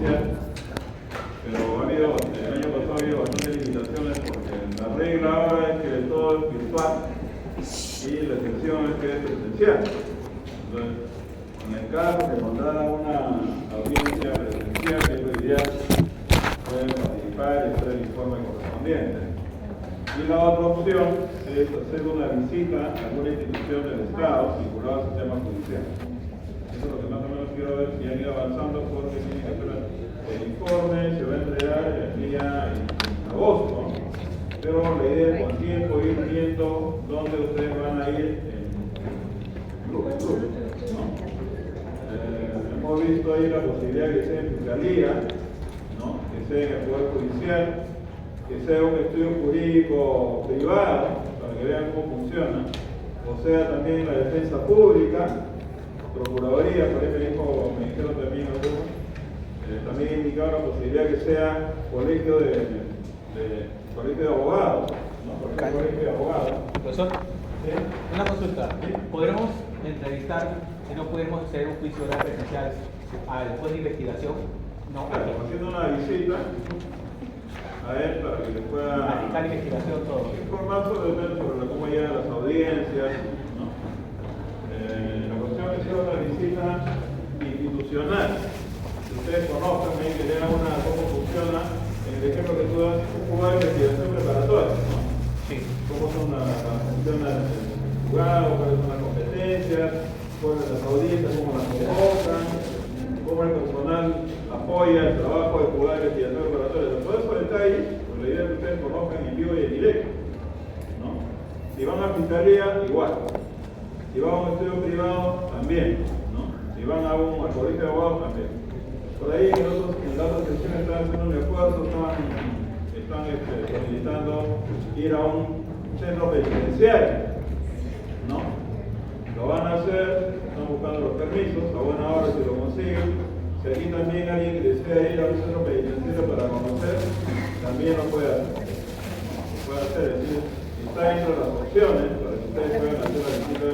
judicial, pero el año pasado había bastantes limitaciones porque la regla ahora es que todo es virtual y la excepción es que es presencial. Entonces, en el caso que encontrara una audiencia presencial, que es lo ideal, pueden participar y hacer el informe correspondiente. Y la otra opción es hacer una visita a alguna institución del Estado vinculada al sistema judicial. Eso es lo que más o menos quiero ver si han ido avanzando, porque tiene que hacer el informe, se va a entregar el día en agosto, pero la idea es con tiempo ir viendo dónde ustedes van a ir en grupo, ¿no? Hemos visto ahí la posibilidad que sea en fiscalía, ¿no? Que sea en el Poder Judicial, que sea un estudio jurídico privado, para que vean cómo funciona, o sea también la defensa pública, Procuraduría, por ahí me dijeron también algunos, también indicaron la posibilidad que sea colegio de abogados, ¿no? Colegio de abogados. Profesor, ¿Sí? una consulta. ¿Sí? ¿Podremos entrevistar, si no pudiéramos hacer un juicio oral presencial al juez de investigación? No, Claro, haciendo una visita a él para que le pueda a la investigación, todo. informar sobre cómo llegan las audiencias, ¿no? La cuestión es hacer una visita institucional. Si ustedes conozcan, que vean cómo funciona, en el ejemplo que tú das, cómo va la investigación preparatoria, ¿no? Sí. Cómo son las funciones del juzgado, cuáles son las competencias, cuáles las audiencias, cómo las convocan, cómo el personal apoya el trabajo del juzgado de investigación preparatoria. Todos esos detalles, pues la idea es que ustedes conozcan en vivo y en directo, ¿no? Si van a fiscalía, igual. Si van a un estudio privado, también, ¿no? Si van al colegio de abogados, también. Por ahí en la otra sección están haciendo un esfuerzo, están solicitando ir a un centro penitenciario, ¿no? Lo van a hacer, están buscando los permisos, a buena hora si lo consiguen. Si aquí también alguien que desea ir a un centro penitenciario para conocer, también lo puede hacer. Lo puede hacer, es decir, está dentro de las opciones para que ustedes puedan hacer la visita.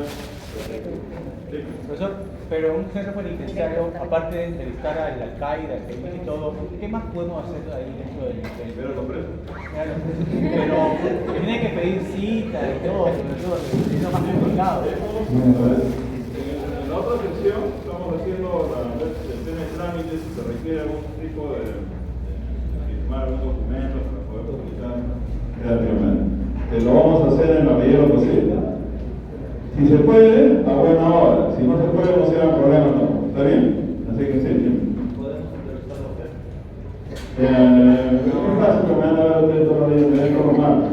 Sí. Profesor, pero un centro penitenciario, aparte de entrevistar al alcaide, al técnico y todo, ¿qué más podemos hacer ahí dentro del Ver a los presos. Claro, pero tiene que pedir cita y todo, es lo más complicado. En la otra sección estamos haciendo el tema de trámites, si se requiere algún tipo de firmar algún documento para poder utilizar creativamente. Lo vamos a hacer en la medida de lo posible. Si se puede, a buena hora. Si no se puede, no será problema, no. ¿Está bien? Así que sí. ¿Podemos entrevistarlo a usted? Es fácil que me van a dar ustedes todos los días, me den como mal.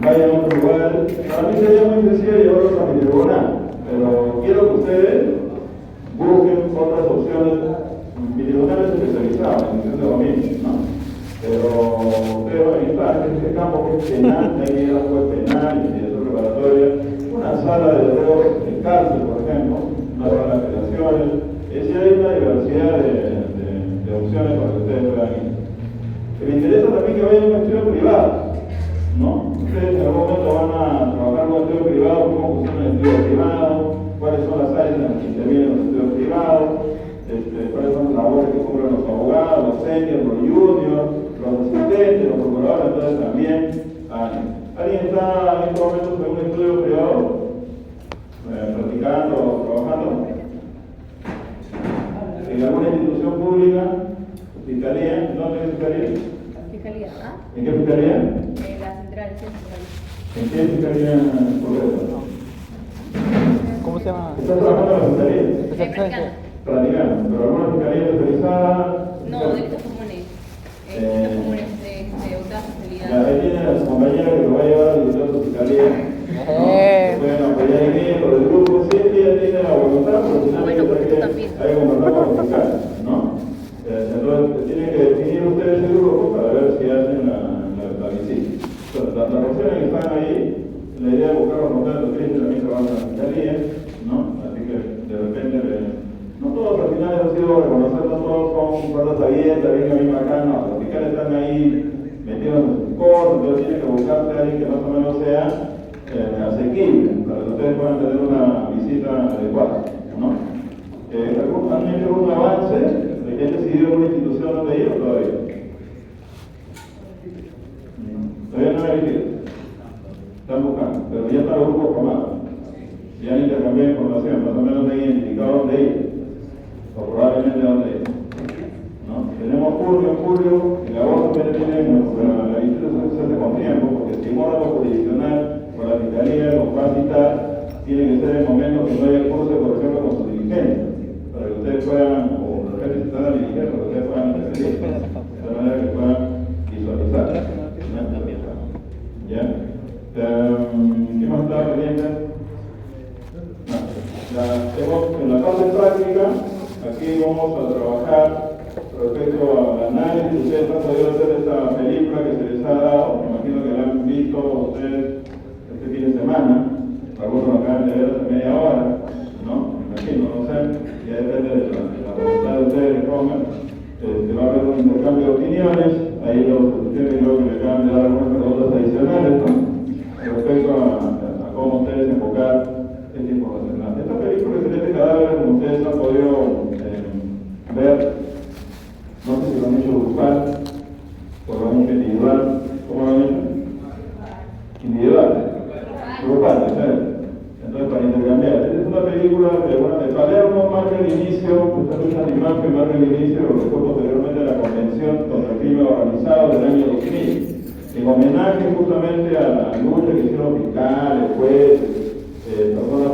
Vayan a otro lugar. Para mí sería muy sencillo llevarlos a mi tribunal, pero quiero que ustedes busquen otras opciones. Mi tribunal es especializado en cuestión de dominio, ¿no? Pero en este campo que es penal, hay que ir a un juez penal, investigación preparatoria, una sala de error en cárcel, por ejemplo, una sala de apelaciones. Es decir, hay una diversidad de opciones para que ustedes puedan ir. Me interesa también que vayan a un estudio privado, ¿no? Ustedes en algún momento van a trabajar con un estudio privado, cómo funciona el estudio privado, cuáles son las áreas en las que intervienen los estudios privados, cuáles son las labores que cumplen los abogados, los seniors, los juniors, los asistentes, los procuradores. Entonces también ¿alguien está en estos momentos en un estudio privado practicando o trabajando? ¿En alguna institución pública? ¿Fiscalía? ¿Dónde es fiscalía? Fiscalía, ¿ah? ¿En qué fiscalía? La central, sí, fiscalía. ¿En qué fiscalía correcta? ¿Cómo se llama? ¿Estás trabajando en la fiscalía? Practicando. Practicando, pero alguna fiscalía especializada. No, delitos comunes. Delitos comunes de otra Ya, especialidad. ahí tiene a su compañera que lo va a llevar a visitar su fiscalía. Pueden apoyar en él, o el grupo, si ella tiene la voluntad, pero Bueno, porque tú hay también. que conversar con los fiscales, ¿no? Entonces, tienen que definir ustedes el grupo para ver si hacen la visita. Entonces, las opciones que están ahí, la idea es buscar los contactos que también trabajan en la fiscalía, ¿no? Así que, de repente, no todos al final han sido reconocer, no todos son puertas abiertas, venga bien acá, no, los fiscales están ahí metidos en su corto, entonces tienen que buscarse a alguien que más o menos sea asequible, para que ustedes puedan tener una visita adecuada, ¿no? ¿Han hecho algún avance de que han decidido una institución terminaron de ir o todavía? Todavía no hay elegido. Están buscando, pero ya están los grupos formados. Ya han intercambiado información, más o menos han identificado dónde ir, o probablemente dónde ir. ¿No? Tenemos julio, en agosto tenemos la visita se hace con tiempo, porque si un órgano jurisdiccional o la fiscalía los va a citar, tiene que ser en momentos que no haya curso, por ejemplo, con su diligencia, para que ustedes puedan, o de repente si están a la diligencia, para que ustedes puedan intervenir, de manera que puedan visualizar. ¿Ya? ¿Qué más estaba pendiente? En la parte práctica, aquí vamos a trabajar respecto al análisis. Ustedes han podido hacer esta película que se les ha dado, me imagino que la han visto ustedes este fin de semana, algunos lo acaban de ver hace media hora, ¿no? Me imagino, no sé, ya depende de la voluntad de ustedes que pongan. Va a haber un intercambio de opiniones, ahí los asistentes creo que le acaban de dar algunas preguntas adicionales, ¿no? Respecto a cómo ustedes enfocar esta información. Esta película Excelente Cadáver, como ustedes han podido ver, no sé si lo han hecho grupal o lo han hecho individual. ¿Cómo lo han hecho? Individual. Grupal, ¿sabes? Entonces, para intercambiar. Esta es una película de Palermo, marca el inicio, esta es una imagen que marca el inicio de lo que fue posteriormente la Convención contra el Crimen Organizado del año 2000. En homenaje justamente a la lucha que hicieron fiscales, jueces, personas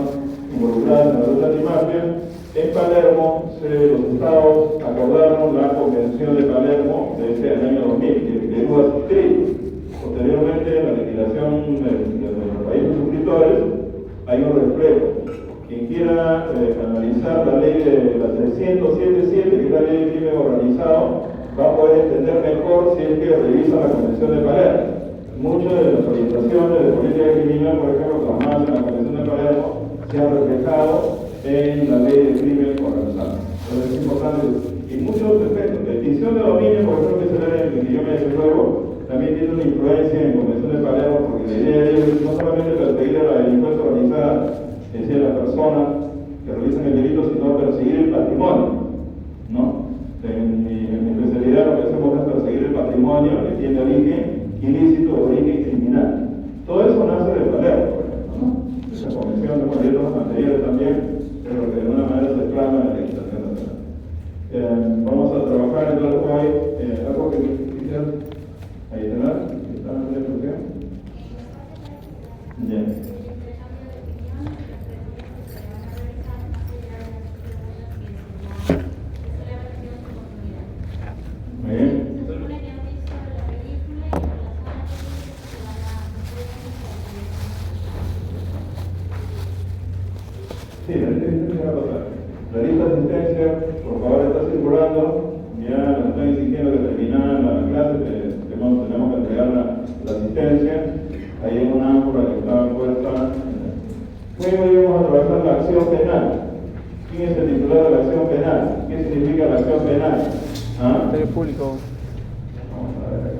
involucradas en la lucha antimafia, en Palermo los estados acordaron la Convención de Palermo de ese año 2000, que hubo suscrito. Posteriormente, en la legislación de los países suscriptores, hay un reflejo. Quien quiera analizar la ley de la 307.7, que es la ley de crimen organizado, va a poder entender mejor si es que revisa la Convención de Palermo. Muchas de las orientaciones de política criminal, por ejemplo, plasmadas en la Convención de Palermo, se han reflejado en la ley de crimen organizado. Entonces es importante, y muchos efectos. La extinción de dominio, por ejemplo, que es el área en que yo me desenvuelvo, también tiene una influencia en la Convención de Palermo, porque la idea de ellos es no solamente perseguir a la delincuencia organizada, es decir, a las personas que realizan el delito, sino perseguir el patrimonio, ¿no? En mi especialidad lo que hacemos es perseguir el patrimonio que tiene origen ilícito o origen criminal. Todo eso nace de Palermo, por ejemplo, ¿no? Esa convención de proyectos anteriores también, pero que de alguna manera se plasma en la legislación nacional. Vamos a trabajar entonces hoy algo que quisieras adicionar, que está en la instrucción. Bien. Muy bien. Sí, la lista de asistencia va a pasar. La lista de asistencia, por favor, está circulando. Ya nos están exigiendo que terminar la clase, tenemos que entregar la asistencia. Ahí hay una ámpula que está puesta. Luego vamos a trabajar la acción penal. ¿Quién es el titular de la acción penal? ¿Qué significa la acción penal? ¿Ah? Ministerio Público. Vamos a ver.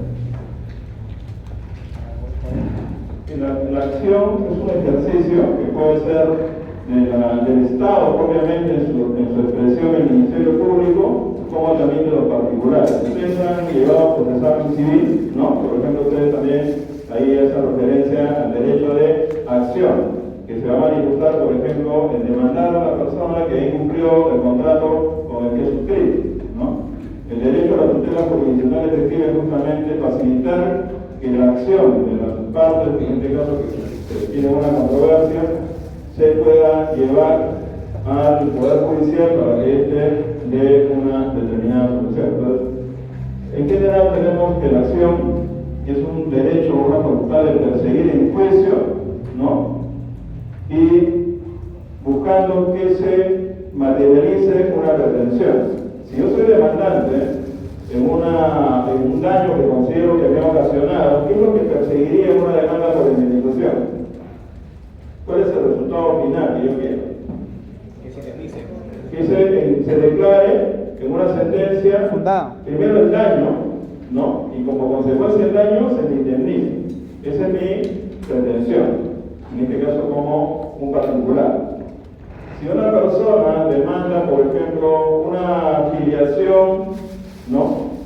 La acción es un ejercicio que puede ser del Estado, obviamente, en su expresión el Ministerio Público, como también de los particulares. Ustedes han llevado a procesación civil, ¿no? Por ejemplo, ustedes también ahí hacen referencia al derecho de acción, que se va a manifestar, por ejemplo, en demandar a la persona que incumplió el contrato con el que suscribe, ¿no? El derecho a la tutela jurisdiccional efectiva es justamente facilitar que la acción de las partes, en este caso que tienen una controversia, se pueda llevar al Poder Judicial para que éste dé una determinada solución. Entonces, en general tenemos que la acción es un derecho o una facultad de perseguir en juicio, ¿no? Y buscando que se materialice una pretensión. Si yo soy demandante en un daño que considero que me ha ocasionado, ¿qué es lo que perseguiría en una demanda por indemnización? ¿Cuál es el resultado final que yo quiero? Que se realice. Que se declare en una sentencia, Fundada. primero el daño, ¿no? Y como consecuencia del daño se me indemnice. Esa es mi pretensión, en este caso como un particular. Si una persona demanda, por ejemplo, una afiliación, ¿no?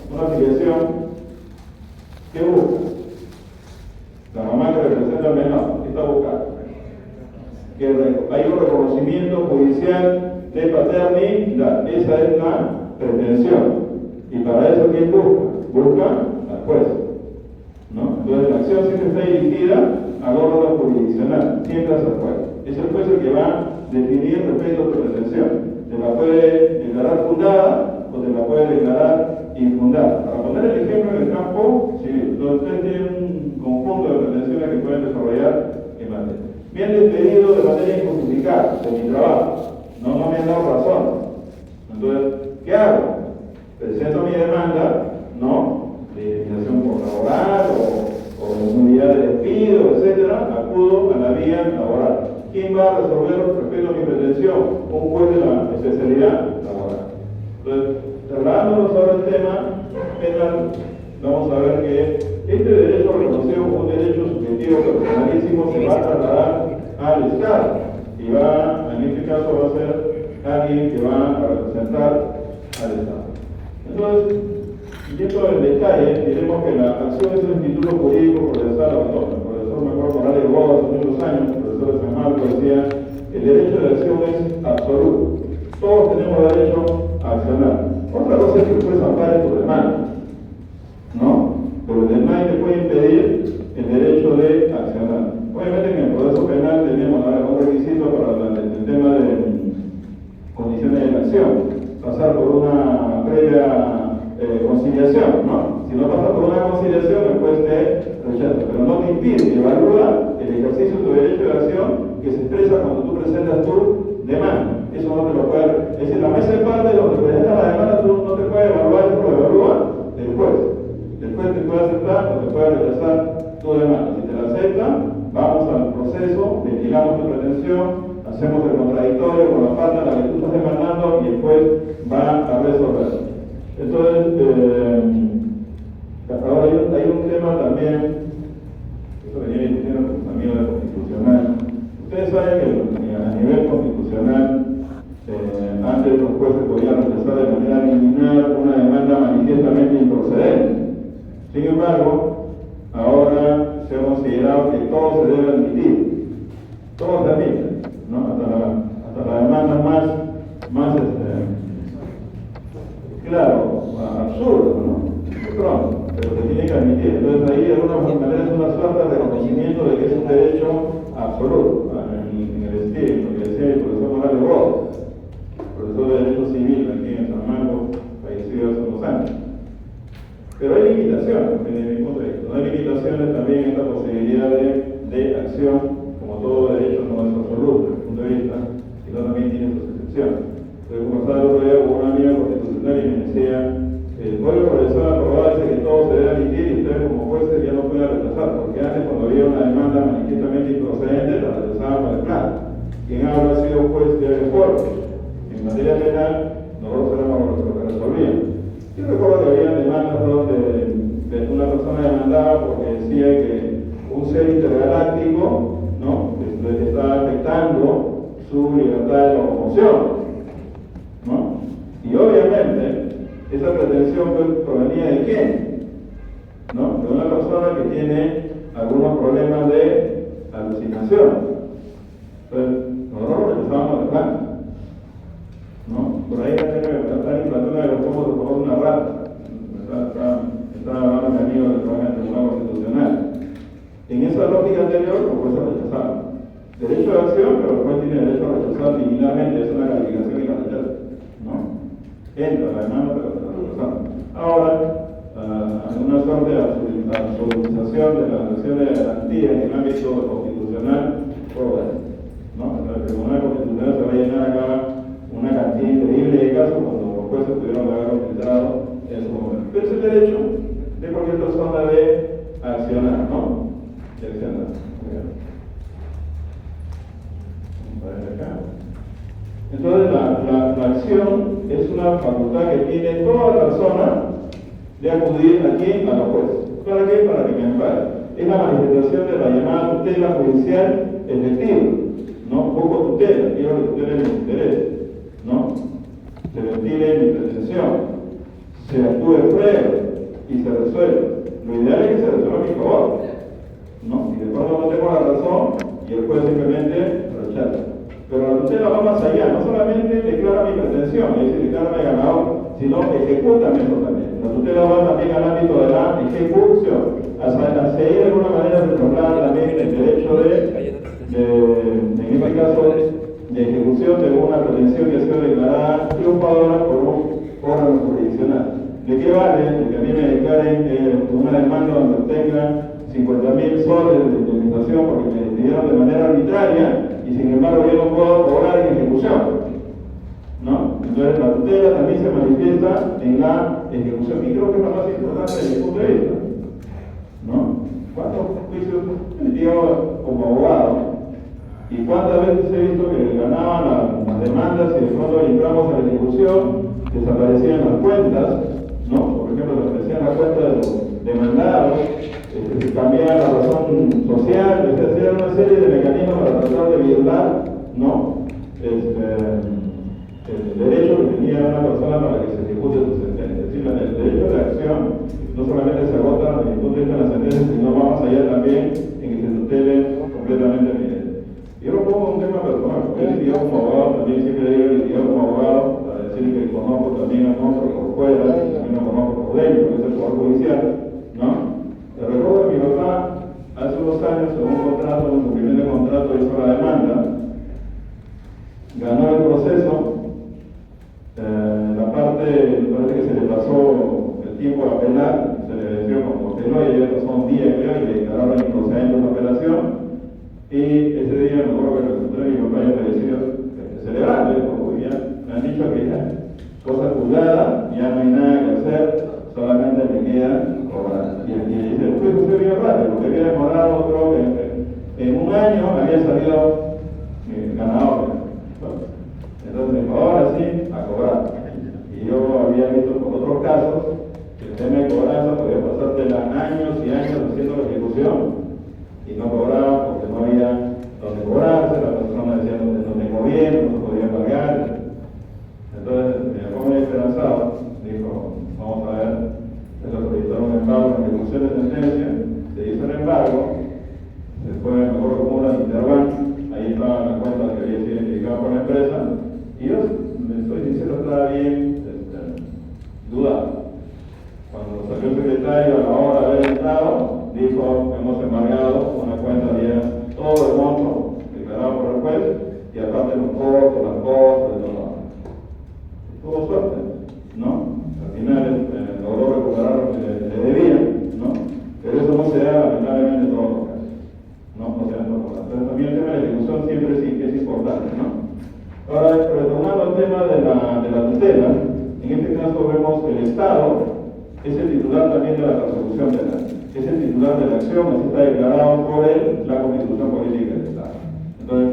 paternidad. Esa es la pretensión. Y para eso, ¿quién busca? Busca al juez, ¿no? Entonces, la acción siempre está dirigida al órgano jurisdiccional, siempre hacia el juez. Es el juez el que va a definir respecto a tu pretensión. Te la puede declarar fundada o te la puede declarar infundada. Para poner el ejemplo en el campo civil, donde ustedes tienen un conjunto de pretensiones que pueden desarrollar en materia. Me han despedido de manera injustificada de mi trabajo, no me han dado razón. Entonces, ¿qué hago? Presento mi demanda, ¿no? De indemnización por laboral o nulidad de despido, etcétera, acudo a la vía laboral. ¿Quién va a resolver respecto a mi pretensión? Un juez de la especialidad laboral. Entonces, trasladándonos sobre el tema penal, vamos a ver que este derecho reconocido como un derecho subjetivo personalísimo se va a trasladar al Estado y en este caso va a ser alguien que va a representar al Estado. Entonces, yendo en detalle, diremos que la acción es un título jurídico procesal autónomo. El profesor, me acuerdo, Morales Bodas, hace muchos años, el profesor de San Marcos decía, el derecho de acción es absoluto. Todos tenemos derecho a accionar. Otra cosa es que el juez ampare tu demanda, ¿no? Pero nadie te puede impedir el derecho de accionar. Obviamente en el proceso penal tenemos un requisito para el tema de condiciones de la acción, pasar por una previa conciliación, ¿no? Si no pasas por una conciliación, el juez te rechaza, pero no te impide, evalúa el ejercicio de tu derecho de acción que se expresa cuando tú presentas tu demanda. Eso no te lo puede, es decir, la mesa de parte donde presentas la demanda, tú no te puede evaluar, eso lo evalúa el juez. El juez te puede aceptar o te puede rechazar tu demanda. Si te la acepta, vamos al proceso, ventilamos tu pretensión, hacemos el contradictorio con la parte a la que tú estás demandando y el juez va a resolver. Entonces, ahora hay un tema también, esto venía discutiendo con mis amigos de Constitucional. Ustedes saben que a nivel constitucional, antes los jueces podían rechazar de manera liminar una demanda manifiestamente improcedente. Sin embargo, ahora se ha considerado que todo se debe admitir. Todo se admite, ¿no? Hasta la demanda más claro, absurdo, ¿no? De pronto, pero se tiene que admitir. Entonces ahí de alguna manera es una suerte de reconocimiento de que es un derecho absoluto, en el estilo, lo que decía el profesor Morales Bodas, profesor de Derecho Civil aquí en San Marcos, fallecido hace unos años. Pero hay limitaciones, desde mi punto de vista. No hay limitaciones también en esta posibilidad de acción, como todo derecho no es absoluto, desde mi punto de vista, sino también tiene sus excepciones. Entonces, como estaba el otro día con una amiga constitucional y me decía, el Código Procesal aprobado dice que todo se debe admitir y ustedes como jueces ya no pueden rechazar, porque antes cuando había una demanda manifiestamente improcedente, la rechazaban con el plan. ¿Quién habrá sido un juez de reforma? En materia penal, nosotros éramos los que resolvíamos. Yo recuerdo que había demandas donde una persona demandaba porque decía que un ser intergaláctico, ¿no?, que estaba afectando su libertad de locomoción, ¿no? Y obviamente esa pretensión provenía de quién, ¿no? De una persona que tiene algunos problemas de alucinación. Entonces, nosotros rechazábamos el plan, ¿no? Por ahí está en Platón de los cómo se conoce una rata. Estaba hablando mi amigo que trabaja en el Tribunal Constitucional. En esa lógica anterior, los jueces rechazaban. Derecho de acción, pero el juez tiene derecho a rechazar liminalmente, es una calificación y la rechaza, ¿no? Entra la demanda, pero se la rechazamos. Ahora, en una suerte de absolutización de las acciones de garantía en el ámbito constitucional, ¿no? El Tribunal Constitucional se va a llenar acá una cantidad increíble de casos cuando los jueces pudieron haber filtrado en su momento. Pero es el derecho de cualquier persona de accionar, ¿no? De accionar. Entonces la acción es una facultad que tiene toda persona de acudir aquí a los jueces. ¿Para qué? Para que me ampare. Es la manifestación de la llamada tutela judicial efectiva, ¿no? Poco tutela, quiero que tutele mis intereses, ¿no? Se ventile mi pretensión, se actúe prueba y se resuelve. Lo ideal es que se resuelva a mi favor, ¿no? Si de pronto no tengo la razón y el juez simplemente rechaza. Pero la tutela va más allá, no solamente declara mi pretensión, es decir, declárame ganador, sino ejecútame eso también. La tutela va también al ámbito de la ejecución, a seguir de alguna manera retrogradar también el derecho en este caso, de ejecución de una pretensión que ha sido declarada triunfadora por un órgano jurisdiccional. ¿De qué vale que a mí me declaren una demanda donde tenga 50.000 soles de indemnización porque me decidieron de manera arbitraria y sin embargo yo no puedo cobrar en ejecución? ¿No? Entonces la tutela también se manifiesta en la ejecución y creo que es lo más importante desde mi punto de vista. ¿No? ¿Cuántos juicios he litigado como abogado? ¿Y cuántas veces he visto que ganaban las demandas y de pronto entramos a la ejecución, desaparecían las cuentas, ¿no? Por ejemplo, desaparecían las cuentas de los demandados, se cambiaba la razón social, se hacían una serie de mecanismos para tratar de violar, ¿no? El derecho que tenía una persona para que se ejecute su sentencia. Es decir, el derecho de acción no solamente se agota desde el punto de vista de la sentencia, sino va más allá también en que se tutele completamente el derecho. Yo lo pongo un tema personal, porque he litigado como abogado, también siempre digo he litigado como abogado, para decir que conozco también a monstruos por fuera, también lo conozco por dentro, que es el poder judicial, ¿no? Te recuerdo que mi papá hace unos años, en un contrato, un cumplimiento de contrato, hizo la demanda, ganó el proceso, la parte, parece que se le pasó el tiempo a apelar, se le venció como que no, y ya pasó un día creo, y le declararon improcedente la apelación. Y ese día me acuerdo que me encontré mi papá y me decía celebrando, porque ya me han dicho que ya cosa juzgada, ya no hay nada que hacer, solamente me queda cobrar. Y dice, usted bien rápido, porque había demorado, creo que en un año había salido ganador. Entonces me dijo, ahora sí, a cobrar. Y yo había visto por otros casos que el tema de cobranza podía pasarte años y años haciendo la ejecución y no cobraba porque no había donde cobrarse, la persona decía no tengo bien, no se podía pagar. Entonces mi papá muy esperanzado dijo, vamos a ver, se solicitaron un embargo en ejecución de sentencia, se hizo el embargo, después me acuerdo como una intervalo, ahí estaba la cuenta que había sido identificada por la empresa, y yo me estoy diciendo estaba bien dudado. Cuando salió el secretario a la hora de haber entrado, dijo, hemos embargado una cuenta de todo el monto declarado por el juez y aparte los costos, las cosas, de todo. Tuvo suerte, ¿no? Al final logró recuperar lo que le debía, ¿no? Pero eso no se da lamentablemente en todos los casos, ¿no? No se da en todos los casos. Entonces también el tema de la ejecución siempre sí que es importante, ¿no? Ahora, retomando el tema de la tutela, en este caso vemos que el Estado es el titular también de la persecución penal, es el titular de la acción, así está declarado por él la Constitución Política del Estado. Entonces,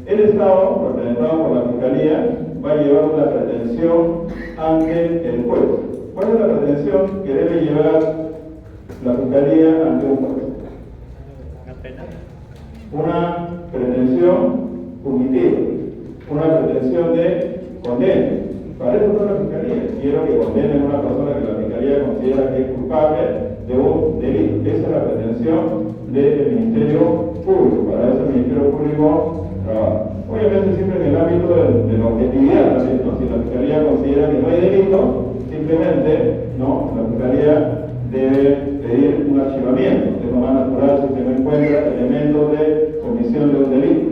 el Estado, representado por la Fiscalía, va a llevar una pretensión ante el juez. ¿Cuál es la pretensión que debe llevar la Fiscalía ante un juez? Una pretensión punitiva, una pretensión de condena. Para eso está la Fiscalía. Quiero que condenen a una persona que la Fiscalía considera que es culpable de un delito. Esa es la pretensión del Ministerio Público. Para eso el Ministerio Público trabaja. Obviamente siempre en el ámbito de la objetividad también, ¿no? Si la Fiscalía considera que no hay delito, simplemente, ¿no? La Fiscalía debe pedir un archivamiento. Es lo más natural si se no encuentra elementos de comisión de un delito.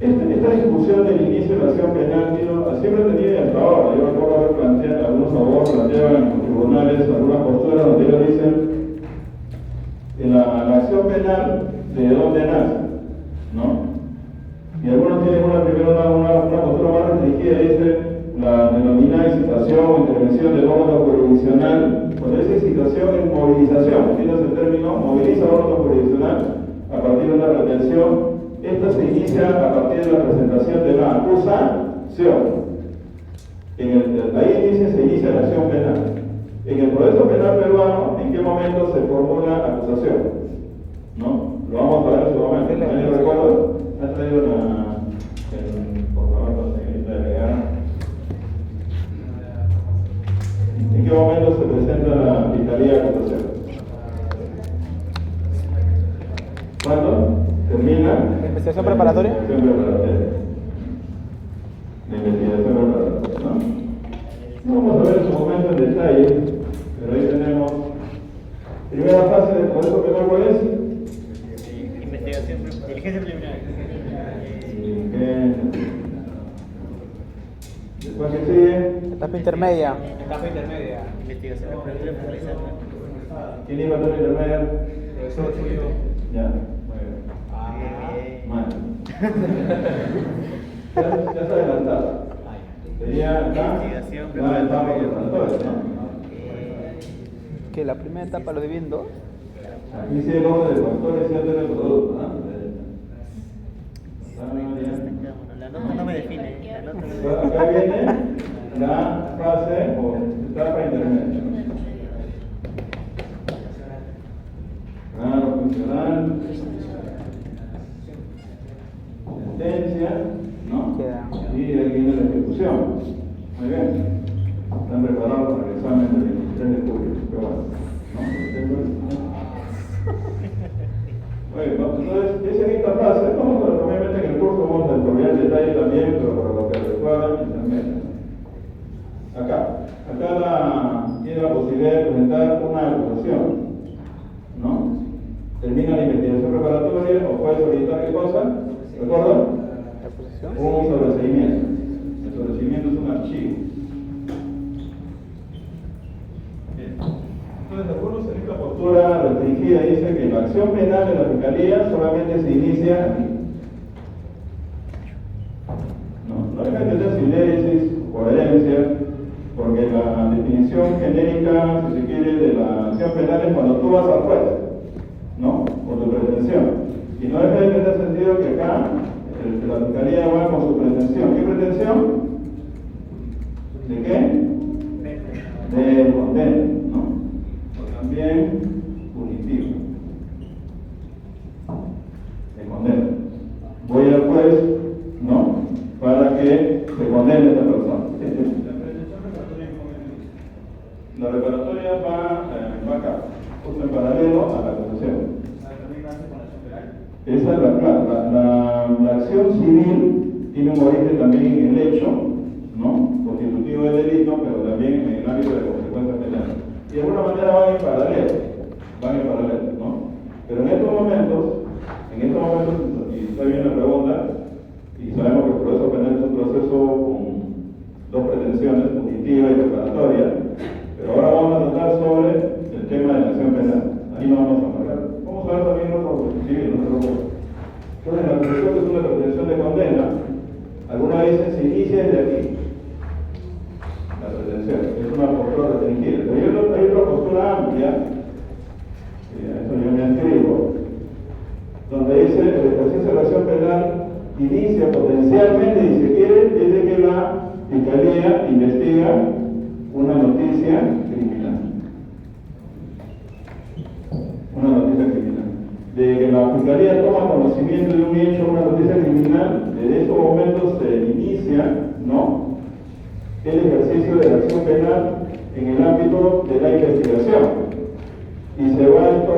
Esta discusión del inicio de la acción penal siempre tenía hasta ahora. Yo recuerdo haber planteado, algunos abogados planteaban en los tribunales algunas posturas donde ellos dicen que la acción penal de dónde nace, ¿no? Y algunos tienen una postura más restringida, dice la denominada incitación o intervención del órgano jurisdiccional. Cuando esa incitación es movilización, ¿entiendes el término? Moviliza el órgano jurisdiccional a partir de una retención. Esta se inicia a partir de la presentación de la acusación. Ahí se inicia la acción penal. En el proceso penal peruano, ¿en qué momento se formula acusación? ¿No? Lo vamos a ver en su momento. ¿Alguien recuerda? ¿Ha traído por favor, la señorita delegada? ¿En qué momento se presenta la fiscalía de acusación? ¿Cuándo? ¿Termina? investigación preparatoria. La investigación preparatoria, ¿no? No vamos a ver en su momento en detalle, pero ahí tenemos primera fase del proceso penal. ¿Cuál es? Investigación, diligencia preliminar. Después que sigue, Etapa intermedia. Investigación preparatoria finalizada. ¿quién iba a estar intermedia? Profesor suyo. Ya, muy bien. Mal. Ya se adelantaba. Sería acá Investigación la etapa preparatoria, ¿no? Que la primera etapa lo dividen en dos. Aquí sí el orden de factores y antes del producto, ¿no? La nota no me define. La nota no me define. Acá viene la fase o etapa intermedia. Claro, funcional, sentencia, ¿no? Y de aquí viene la ejecución. Muy bien. Están preparados para el examen del 23 de julio. Pero bueno, ¿no? Muy bien, entonces, es en esta fase, obviamente en el curso vamos a desarrollar detalle también, pero para lo que recuerdan, intermedia. Acá tiene la posibilidad de presentar una acusación, ¿no? Termina la investigación preparatoria o puede solicitar qué cosa, ¿recuerdan? Un sobreseimiento. El sobreseimiento es un archivo. Bien. Entonces, algunos en esta postura restringida dicen que la acción penal de la Fiscalía solamente se inicia aquí. No hay que entender sinéresis, coherencia, porque la definición genérica, si se quiere, de la acción penal es cuando tú vas al juez, ¿no? Por tu pretensión. Y no deja de tener sentido que acá la Fiscalía va con su pretensión. ¿Qué pretensión? ¿De qué? De condena, ¿no? O también punitivo. De condena. Voy al juez, ¿no? Para que se condene a esta persona. La preparatoria va acá, justo en paralelo a la acusación. Esa es la acción civil tiene un origen también en el hecho, ¿no? Constitutivo del delito, pero también en el ámbito de consecuencias penales. Y de alguna manera van en paralelo, ¿no? Pero en estos momentos, y está bien la pregunta, y sabemos que el proceso penal es un proceso con dos pretensiones, punitiva y preparatoria, pero ahora vamos a tratar sobre el tema de la acción penal. Ahí no vamos a marcar. Vamos a ver también otro civil, no se preocupe. Entonces, la pretensión que es una pretensión de condena, algunas veces se inicia desde aquí. La pretensión es una postura restringida. Pero hay otra postura amplia, y a eso yo me escribo, donde dice que el ejercicio de la acción penal inicia potencialmente, y se quiere, desde que la Fiscalía investiga una noticia criminal. Una noticia criminal. De que la Fiscalía toma conocimiento de un hecho, una noticia criminal, desde esos momentos se inicia, ¿no?, el ejercicio de la acción penal en el ámbito de la investigación. Y se va esto,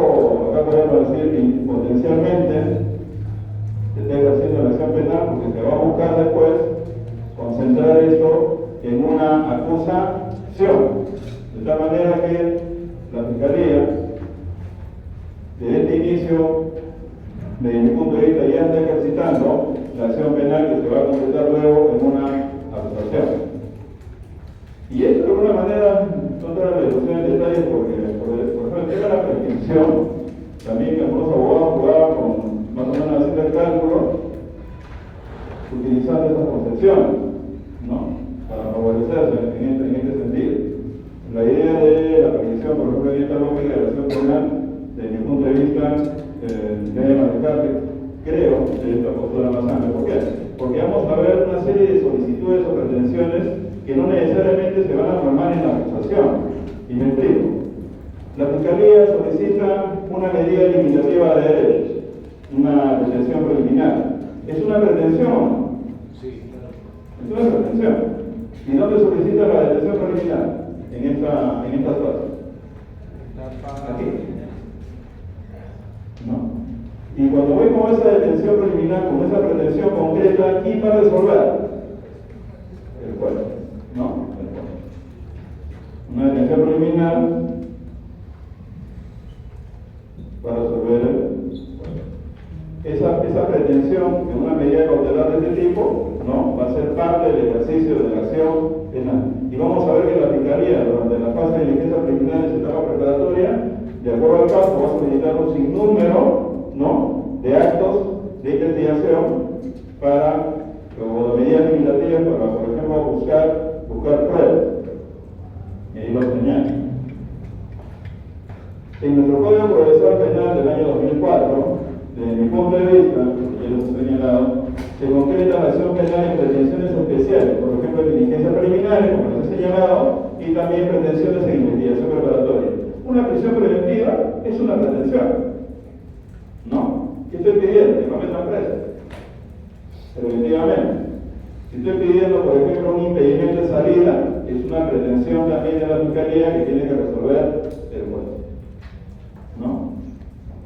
acá podemos decir, que potencialmente se está ejerciendo la acción penal porque se va a buscar después concentrar esto en una acusación. De tal manera que la Fiscalía, desde este inicio, desde mi punto de vista, ya está ejercitando la acción penal que se va a concretar luego en una acusación. Y esto de alguna manera, no trae la discusión en detalle porque, por ejemplo, el tema de la prescripción, también que algunos abogados jugaban con más o menos haciendo el cálculo, utilizando estas concepciones, ¿no?, para favorecerse en este sentido. La idea de la prescripción, por ejemplo, en esta lógica de la acción penal, desde mi punto de vista, debe manejarse, creo, de esta postura más amplia. ¿Por qué? Porque vamos a ver una serie de solicitudes o pretensiones que no necesariamente se van a formar en la acusación. Y me explico. La Fiscalía solicita una medida limitativa de derechos, una pretensión preliminar. ¿Es una pretensión? Sí, claro. Es una pretensión. ¿Y dónde solicita la detención preliminar? En esta fase. Aquí. ¿No? ¿Y cuando voy con esa detención preliminar, con esa pretensión concreta, ¿quién va a resolver? El juez, ¿no? El juez. Una detención preliminar va a resolver el juez. Esa pretensión de una medida cautelar de este tipo, ¿no? Va a ser parte del ejercicio de la acción penal. Y vamos a ver que la Fiscalía, durante la fase de diligencia preliminar en etapa preparatoria, de acuerdo al caso, va a solicitar un sinnúmero, ¿no?, de actos de investigación para, como medidas limitativas, para, por ejemplo, buscar pruebas. Y ahí lo señala. En nuestro Código Procesal Penal del año 2004, desde mi punto de vista, ya lo he señalado, se concreta la acción penal en pretensiones especiales, por ejemplo, diligencias preliminares, como les he señalado, y también pretensiones en investigación preparatoria. Una prisión preventiva es una pretensión, ¿no? ¿Qué estoy pidiendo? Que no metan preso, preventivamente. Si estoy pidiendo, por ejemplo, un impedimento de salida, es una pretensión también de la Fiscalía que tiene que resolver el juez, ¿no?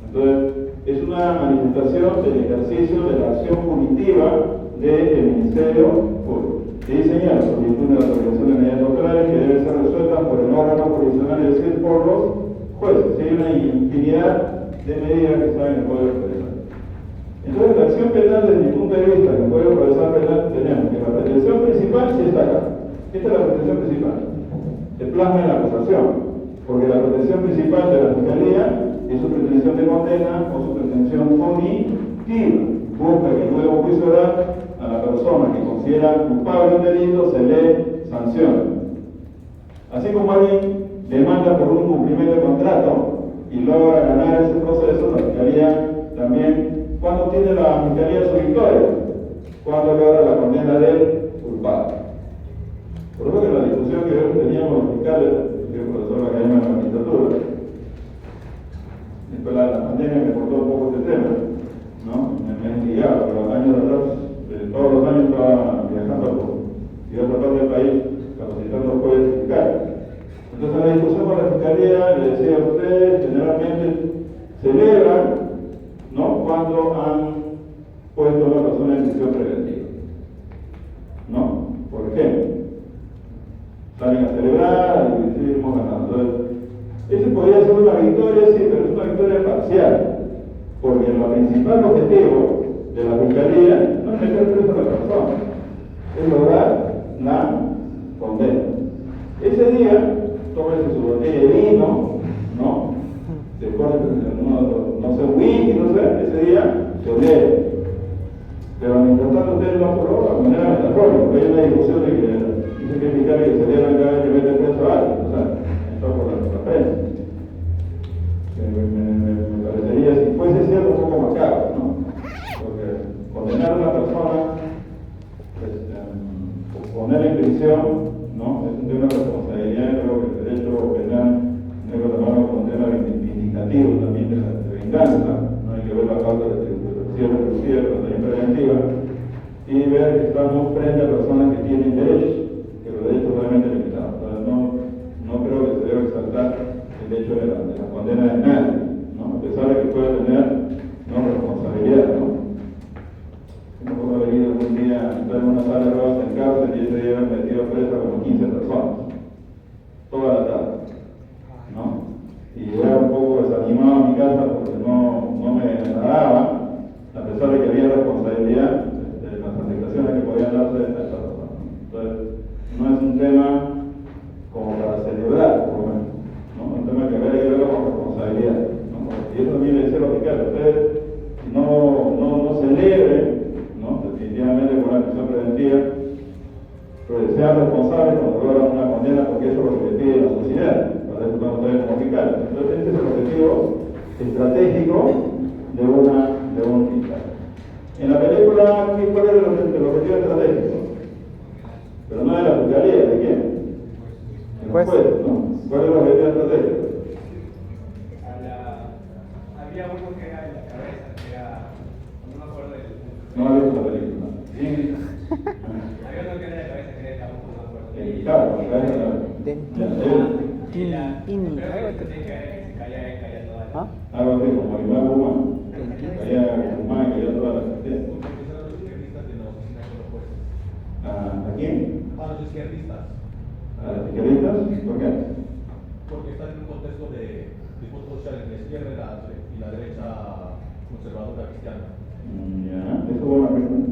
Entonces, es una manifestación del ejercicio de la acción punitiva del Ministerio Público. Y señala solicitud de la autorización de medidas cautelares que deben ser resueltas por el órgano jurisdiccional, es decir, por los jueces. Hay una infinidad de medidas que están en el Código Procesal. Entonces, la acción penal, desde mi punto de vista, en el Código Procesal Penal, tenemos que la pretensión principal sí está acá. Esta es la pretensión principal. Se plasma en la acusación, porque la pretensión principal de la Fiscalía es su pretensión de condena o su pretensión punitiva. Busca que luego juicio oral a la persona que considera culpable de un delito se le sanciona. Así como alguien demanda por un cumplimiento de contrato y logra ganar ese proceso, la Fiscalía también, ¿cuándo tiene la Fiscalía su victoria? Cuando logra la condena del culpable. Por eso que la discusión que hoy teníamos los fiscales, que el profesor de la Academia de la Magistratura, después la pandemia me cortó un poco este tema, ¿no? Me he guiado, pero años atrás, todos los años estaba viajando por diversas partes del país, capacitando jueces fiscales. Entonces, en la discusión con la Fiscalía, le decía a ustedes, generalmente celebran, ¿no?, cuando han puesto a la persona en prisión preventiva, ¿no? Por ejemplo, salen a celebrar y decidimos ganar. Entonces, ese podría ser una victoria, sí, pero es una victoria parcial, porque el principal objetivo de la Fiscalía no es meter preso a la persona, es lograr la condena. Ese día, tómese su botella de vino, ¿no? Se pone, no sé, whisky, no sé, ese día se lee. Pero mientras tanto ustedes lo aprueban de manera metafórica, porque hay una discusión de que dice que es fiscal que celebran cada vez que meten preso a alguien, o sea, esto por la pena. Me parecería, si fuese cierto, un poco macabro, ¿no? Porque condenar a una persona, ponerla en prisión, ¿no?, es un tema de responsabilidad. Creo que el derecho penal debe tomar un tema vindicativo también de venganza, no hay que ver la falta de cierre reducida, pero también preventiva, y ver que estamos frente a personas que tienen derechos, que los derechos realmente limitados. Entonces, no creo que se deba exaltar el hecho de la condena de nadie, ¿no?, a pesar de que pueda tener, ¿no?, responsabilidad, ¿no? No puedo haber ido algún día a entrar en una sala de ruedas en cárcel y ese día haber metido presa como 15 personas, toda la tarde, ¿no? Y era un poco desanimado a mi casa porque no me agradaba, a pesar de que había responsabilidad de las afectaciones que podían darse a esta persona. Entonces, no es un tema como para celebrar, por lo menos, ¿no? Es un tema que habría que verlo con responsabilidad, ¿no? Y eso también le decía a los fiscales: ustedes no celebren, ¿no?, definitivamente con una prisión preventiva, pero sean responsables cuando logran una condena, porque eso es lo que le pide la sociedad. Para eso estamos ustedes como fiscales. Entonces, este es el objetivo estratégico de un fiscal. En la película, ¿cuál era el objetivo estratégico? Pero no de la Fiscalía, ¿de quién? El juez, ¿no? ¿Cuál es el objetivo estratégico? Había uno que era en la cabeza, que era, no me acuerdo del... No había visto la película. Sí. Había uno que era en la cabeza, que era tampoco, no me acuerdo. Claro, Algo algo así como animal humano. izquierdistas. ¿Izquierdistas? ¿Por qué? Porque están en un contexto de disputa social entre la izquierda y la derecha conservadora cristiana. Ya, eso es buena pregunta.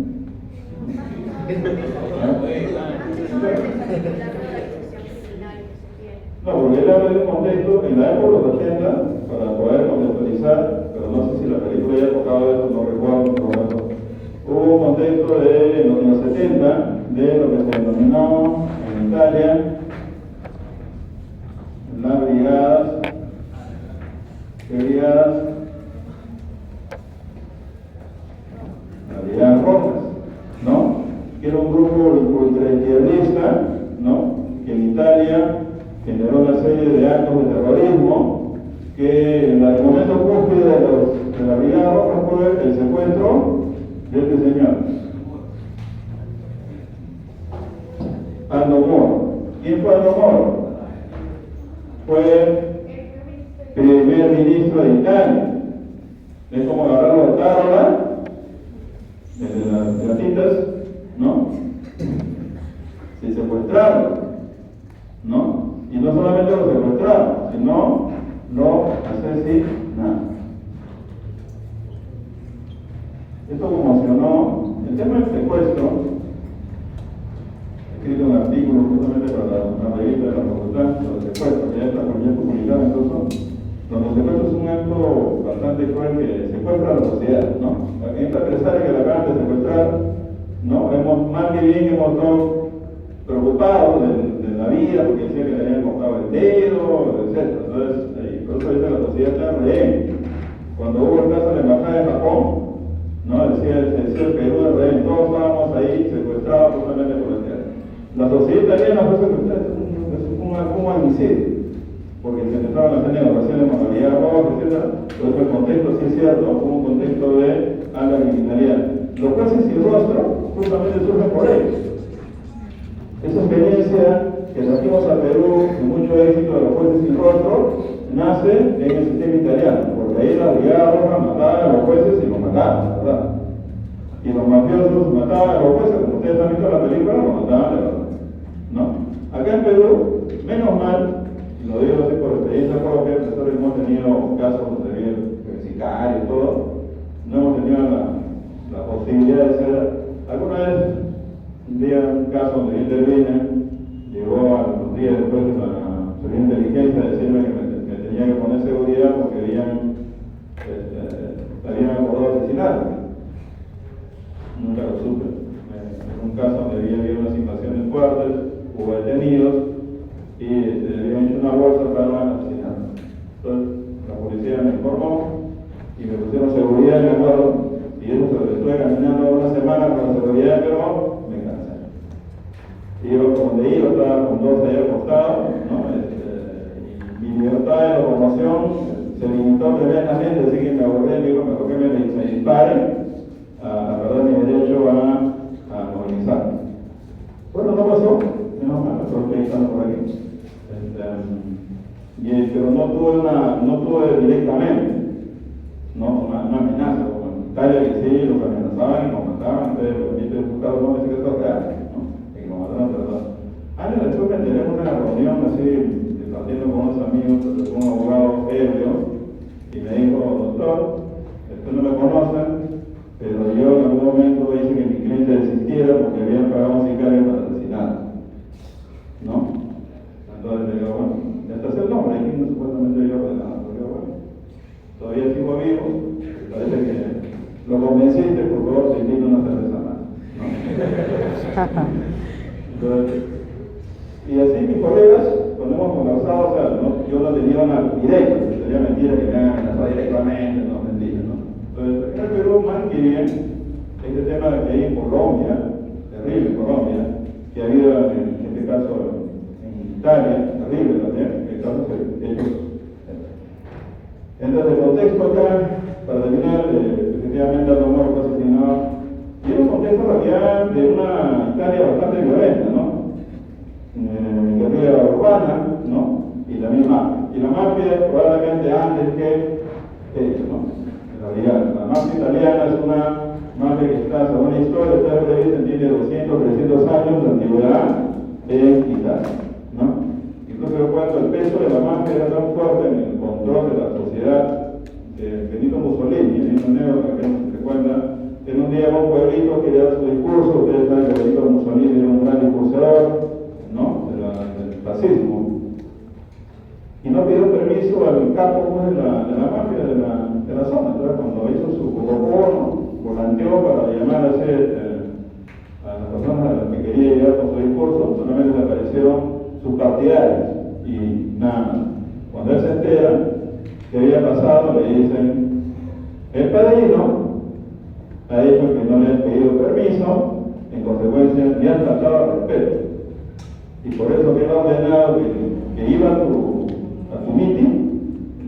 No, porque él habla de un contexto en la época de los 80 para poder contextualizar, pero no sé si la película ya tocaba eso, no recuerdo, pero bueno. Hubo un contexto en los años 70 de lo que se denominó en Italia las brigadas rojas, ¿no? Que era un grupo ultraizquierdista, ¿no? Que en Italia generó una serie de actos de terrorismo que en el momento cúspide de la brigada roja fue el secuestro de este señor, Aldo Moro. ¿Quién fue Aldo Moro? Fue primer ministro de Italia. Es como agarrarlo de Tarola, de las tintas, ¿no? Se secuestraron, ¿no? Y no solamente lo secuestraron, sino lo asesinaron. Esto conmocionó. El tema del secuestro, he escrito un artículo justamente para la revista de la facultad, sobre el secuestro, que ya está publicado incluso, donde el secuestro es un acto bastante cruel que secuestra a la sociedad, ¿no? Esta empresaria que la acaban de secuestrar, ¿no? Hemos, más que bien, hemos estado preocupados de la vida, porque decía que le habían cortado el dedo, etc. Entonces, por eso dice la sociedad está rehén. Cuando hubo el caso de la embajada de Japón, ¿no? Decía el Perú de rehén, todos estábamos ahí secuestrados justamente por el tierra. La sociedad italiana fue secuestrada, es un homicidio, porque se empezaron a hacer negociaciones con la brigada roja, etc. Entonces el contexto, sí es cierto, fue un contexto de alta criminalidad. Los jueces sin rostro justamente surgen por ellos. Esa experiencia que trajimos a Perú con mucho éxito de los jueces sin rostro nace en el sistema italiano, porque ahí la brigada roja mataba a los jueces y los mataban, ¿verdad? Y los mafiosos mataban a los jueces, como ustedes han visto en la película, los mataban de verdad, ¿no? Acá en Perú, menos mal, y lo digo así por experiencia propia, nosotros hemos tenido casos de sicarios y todo, no hemos tenido la posibilidad de ser. Alguna vez un día un caso donde yo intervine, llegó a los días después de la inteligencia a decirme que me tenía que poner seguridad porque habían acordado asesinarme. Nunca lo supe. En un caso donde había unas invasiones fuertes, hubo detenidos y habían hecho una bolsa para asesinarme. Entonces la policía me informó y me pusieron seguridad, me acuerdo. Y eso estuve caminando una semana con la seguridad, pero me cansé. Y yo, como donde iba, estaba con dos ahí al costado, ¿no? Y mi libertad de locomoción se limitó tremendamente, así que me aburrí y digo, mejor que me disparen a perder mi derecho a movilizarme. Bueno, no pasó, menos mal, estoy pensando por aquí. Pero no tuve directamente, ¿no? Una amenaza. Italia que sí, los amenazaban y nos mataban, entonces los permite buscar no dice que esto es real, ¿no? Y que nos mataron de verdad. Años después me enteré en una reunión así, compartiendo con unos amigos, con un abogado ebrio, y me dijo, doctor, ustedes no me conocen, pero yo en algún momento hice que mi cliente desistiera porque habían pagado un sicario para asesinar, ¿no? Entonces le digo, bueno, ya está el nombre, aquí supuestamente yo ordenado, porque bueno, todavía sigo vivo, parece que lo convenciste, por favor, te invito una cerveza más, ¿no? Entonces, y así mis colegas, cuando hemos conversado, o sea, yo no tenía una directa, sería mentira que me hagan amenazar directamente, no, mentira, ¿no? Entonces, en el Perú, más que bien, este tema que hay en Colombia, terrible en Colombia, que ha habido en este caso en Italia, terrible también, el caso que ellos. Entonces, el contexto acá, para terminar, efectivamente Aldo Moro fue asesinado, y era un contexto radial de una Italia bastante violenta, ¿no? Guerrilla urbana, ¿no? Y también mafia. Y la mafia probablemente antes que ellos, ¿no? En realidad, la mafia italiana es una mafia que está, según la historia, ustedes dicen, tiene 200, 300 años de antigüedad, en Italia, ¿no? Entonces, cuando el peso de la mafia era tan fuerte en el control de la sociedad, Benito Mussolini, en un negro que no se recuerda, en un día en un pueblito quería dar su discurso. Ustedes saben que Benito Mussolini era un gran discursador, ¿no?, del fascismo, y no pidió permiso al capo pues, de la mafia de la zona. Entonces, cuando hizo su colocorno, volanteó para llamar a las personas a las que quería llegar con su discurso, solamente le aparecieron sus partidarios y nada más. Cuando él se entera que había pasado, le dicen: el padrino ha dicho que no le han pedido permiso, en consecuencia le han tratado al respeto, y por eso que él ha ordenado que iba a tu meeting,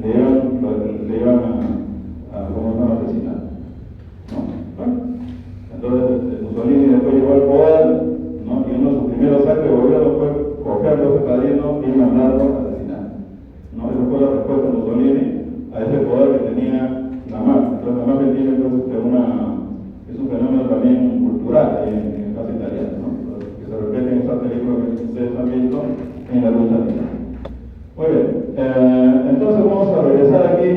le iban a asesinar, ¿no? Bueno, entonces Mussolini después llegó al poder, ¿no?, y uno de sus primeros actos de gobierno fue coger a ese padrino y mandarlo a asesinar, ¿no? Esa fue la respuesta de Mussolini a ese poder que tenía la mafia. Entonces la mafia tiene es un fenómeno también cultural en el caso italiano, ¿no?, que se repite en esas películas que ustedes han visto en la lucha libre. Muy bien, entonces vamos a regresar aquí.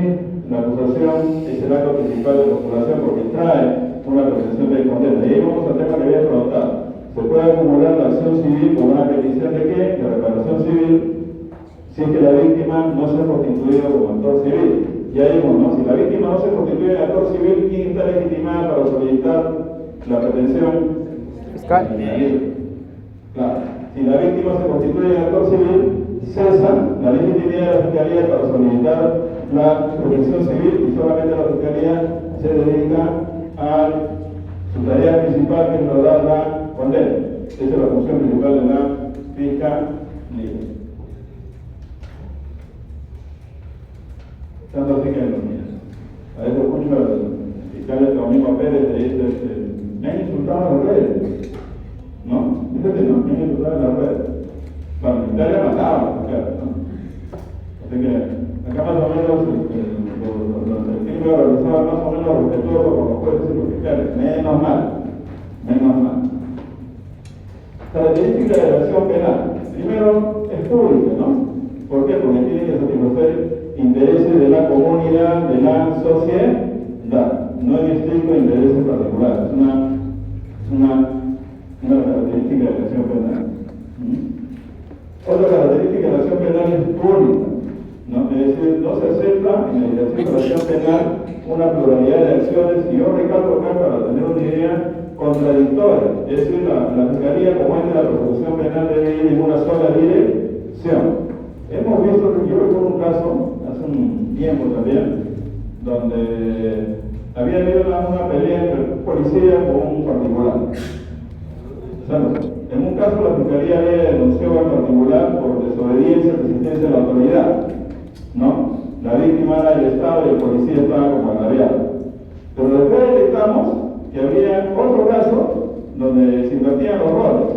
La acusación es el acto principal de postulación porque trae una pretensión de condena. Y ahí vamos al tema que había preguntado: ¿se puede acumular la acción civil con una petición de qué? De reparación civil, si es que la víctima no se ha constituido como actor civil? Ya vimos, ¿no? Si la víctima no se constituye en actor civil, ¿quién está legitimada para solicitar la pretensión? Fiscal. Claro. Si la víctima se constituye en actor civil, cesa la legitimidad de la Fiscalía para solicitar la protección civil, y solamente la Fiscalía se dedica a su tarea principal, que es lograr la condena. Esa es la función principal de la Fiscalía. Tanto así que a veces escucho al fiscal Domingo Pérez le dice: me han insultado en las redes, ¿no? Dice que no, me han insultado en las redes. Bueno, en Italia mataban a los fiscales, ¿no? Así que acá más o menos el crimen organizado más o menos respetuoso con los jueces y los fiscales. Menos mal. Característica de la acción penal: primero, es pública, ¿no? ¿Por qué? Porque tiene que satisfacer intereses de la comunidad, de la sociedad. No es estricto intereses particulares. Es una característica de la acción penal. Otra característica de la acción penal es pública, ¿no? Es decir, no se acepta en la ejercicio de la acción penal una pluralidad de acciones, y yo recalco acá para tener una idea contradictoria. Es decir, la Fiscalía, como es de la prosecución penal, debe ir en una sola dirección. Hemos visto, yo recuerdo un caso hace un tiempo también, donde había habido una pelea entre un policía con un particular. En un caso la Fiscalía había denunciado al particular por desobediencia, resistencia a la autoridad, ¿no? La víctima era el Estado y el policía estaba como agraviado. Pero después detectamos que había otro caso donde se invertían los roles,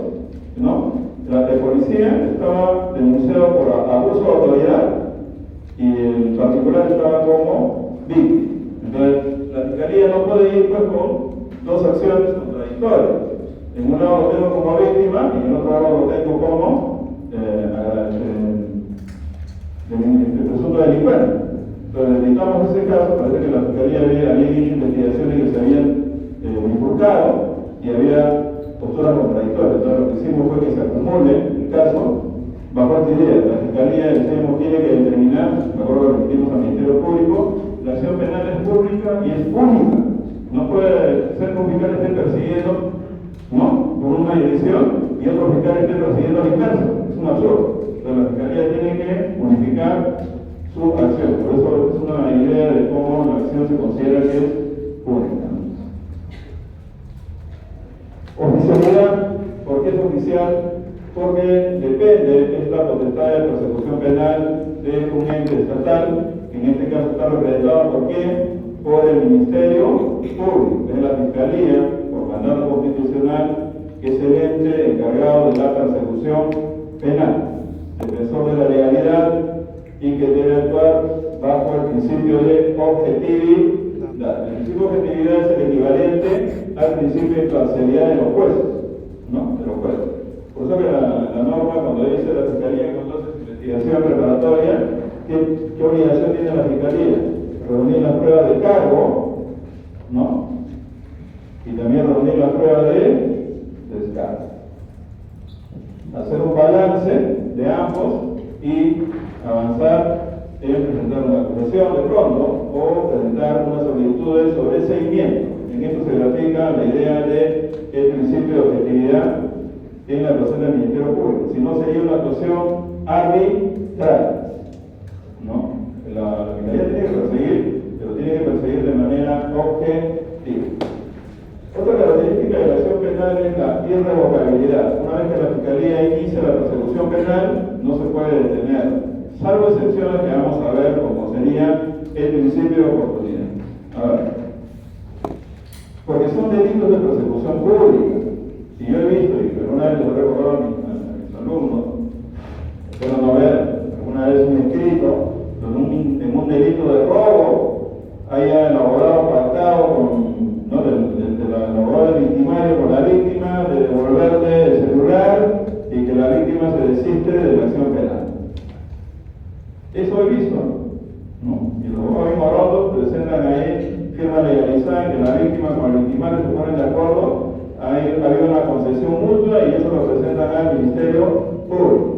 ¿no? El policía estaba denunciado por abuso de autoridad y el particular estaba como víctima. Entonces, la Fiscalía no puede ir pues con dos acciones contradictorias. En un lado lo tengo como víctima y en el otro lado lo tengo como presunto delincuente. Entonces, necesitamos ese caso. Parece que la Fiscalía había hecho investigaciones que se habían bifurcado y había posturas contradictorias. Entonces, lo que hicimos fue que se acumule el caso bajo esta idea. La Fiscalía, decimos, tiene que determinar, de acuerdo a lo que dijimos al Ministerio Público, la acción penal es pública y es única. No puede ser que un fiscal esté persiguiendo, ¿no?, por una dirección y otro fiscal esté persiguiendo al inverso. Es un absurdo. Entonces, la Fiscalía tiene que unificar su acción. Por eso es una idea de cómo la acción se considera que es pública. Oficialidad. ¿Por qué es oficial? Porque depende esta potestad de persecución penal de un ente estatal, que en este caso está representado ¿por qué? Por el Ministerio Público, es la Fiscalía, por mandato constitucional, que es el ente encargado de la persecución penal, defensor de la legalidad y que debe actuar bajo el principio de objetividad. El principio de objetividad es el equivalente al principio de imparcialidad de los jueces, ¿no? De los jueces. Por Por eso que la norma, cuando dice la Fiscalía entonces investigación preparatoria, ¿qué obligación tiene la Fiscalía? Reunir las pruebas de cargo, ¿no? Y también reunir las pruebas de descargo. Hacer un balance de ambos y avanzar en presentar una acusación de pronto o presentar unas solicitudes sobre seguimiento. En esto se grafica la idea del principio de objetividad en la actuación del Ministerio Público. Si no, sería una actuación arbitraria, ¿no? La Fiscalía tiene que perseguir, pero tiene que perseguir de manera objetiva. Otra característica de la acción penal es la irrevocabilidad. Una vez que la Fiscalía inicia la persecución penal, no se puede detener, salvo excepciones que vamos a ver, como sería el principio de oportunidad. A ver, porque son delitos de persecución pública. Si yo he visto, y alguna vez les he recordado a mis alumnos, espero no ver alguna vez un escrito en un delito de robo, haya elaborado pactado con el abogado del victimario con la víctima de devolverle el celular y que la víctima se desiste de la acción penal. Eso he visto, ¿no? Y los abogados morotos presentan ahí firma legalizada en que la víctima con el victimario se ponen de acuerdo, ha habido una concesión mutua y eso lo presentan al Ministerio Público.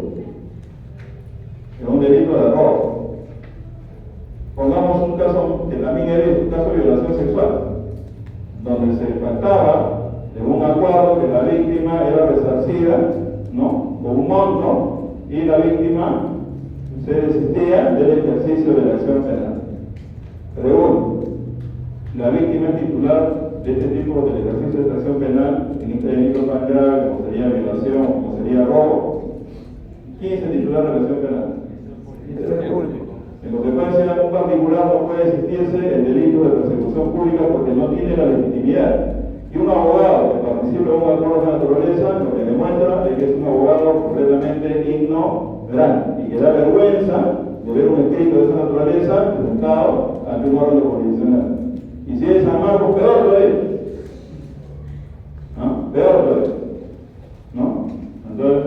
Es un delito de robo. Pongamos un caso que también es un caso de violación sexual, donde se pactaba de un acuerdo que la víctima era resarcida, ¿no?, con un monto y la víctima se desistía del ejercicio de la acción penal. Pregunto, ¿la víctima es titular de este tipo del ejercicio de esta acción penal en este delito tan grave como sería violación, como sería robo? ¿Quién es el titular de la acción penal? En consecuencia, un particular no puede existirse el delito de persecución pública porque no tiene la legitimidad. Y un abogado que participe en un acuerdo de naturaleza, lo que demuestra es que es un abogado completamente ignorante y que da vergüenza de ver un escrito de esa naturaleza presentado ante un órgano jurisdiccional. Y si es amargo, peor todavía. ¿No? Peor todavía. ¿No? Entonces,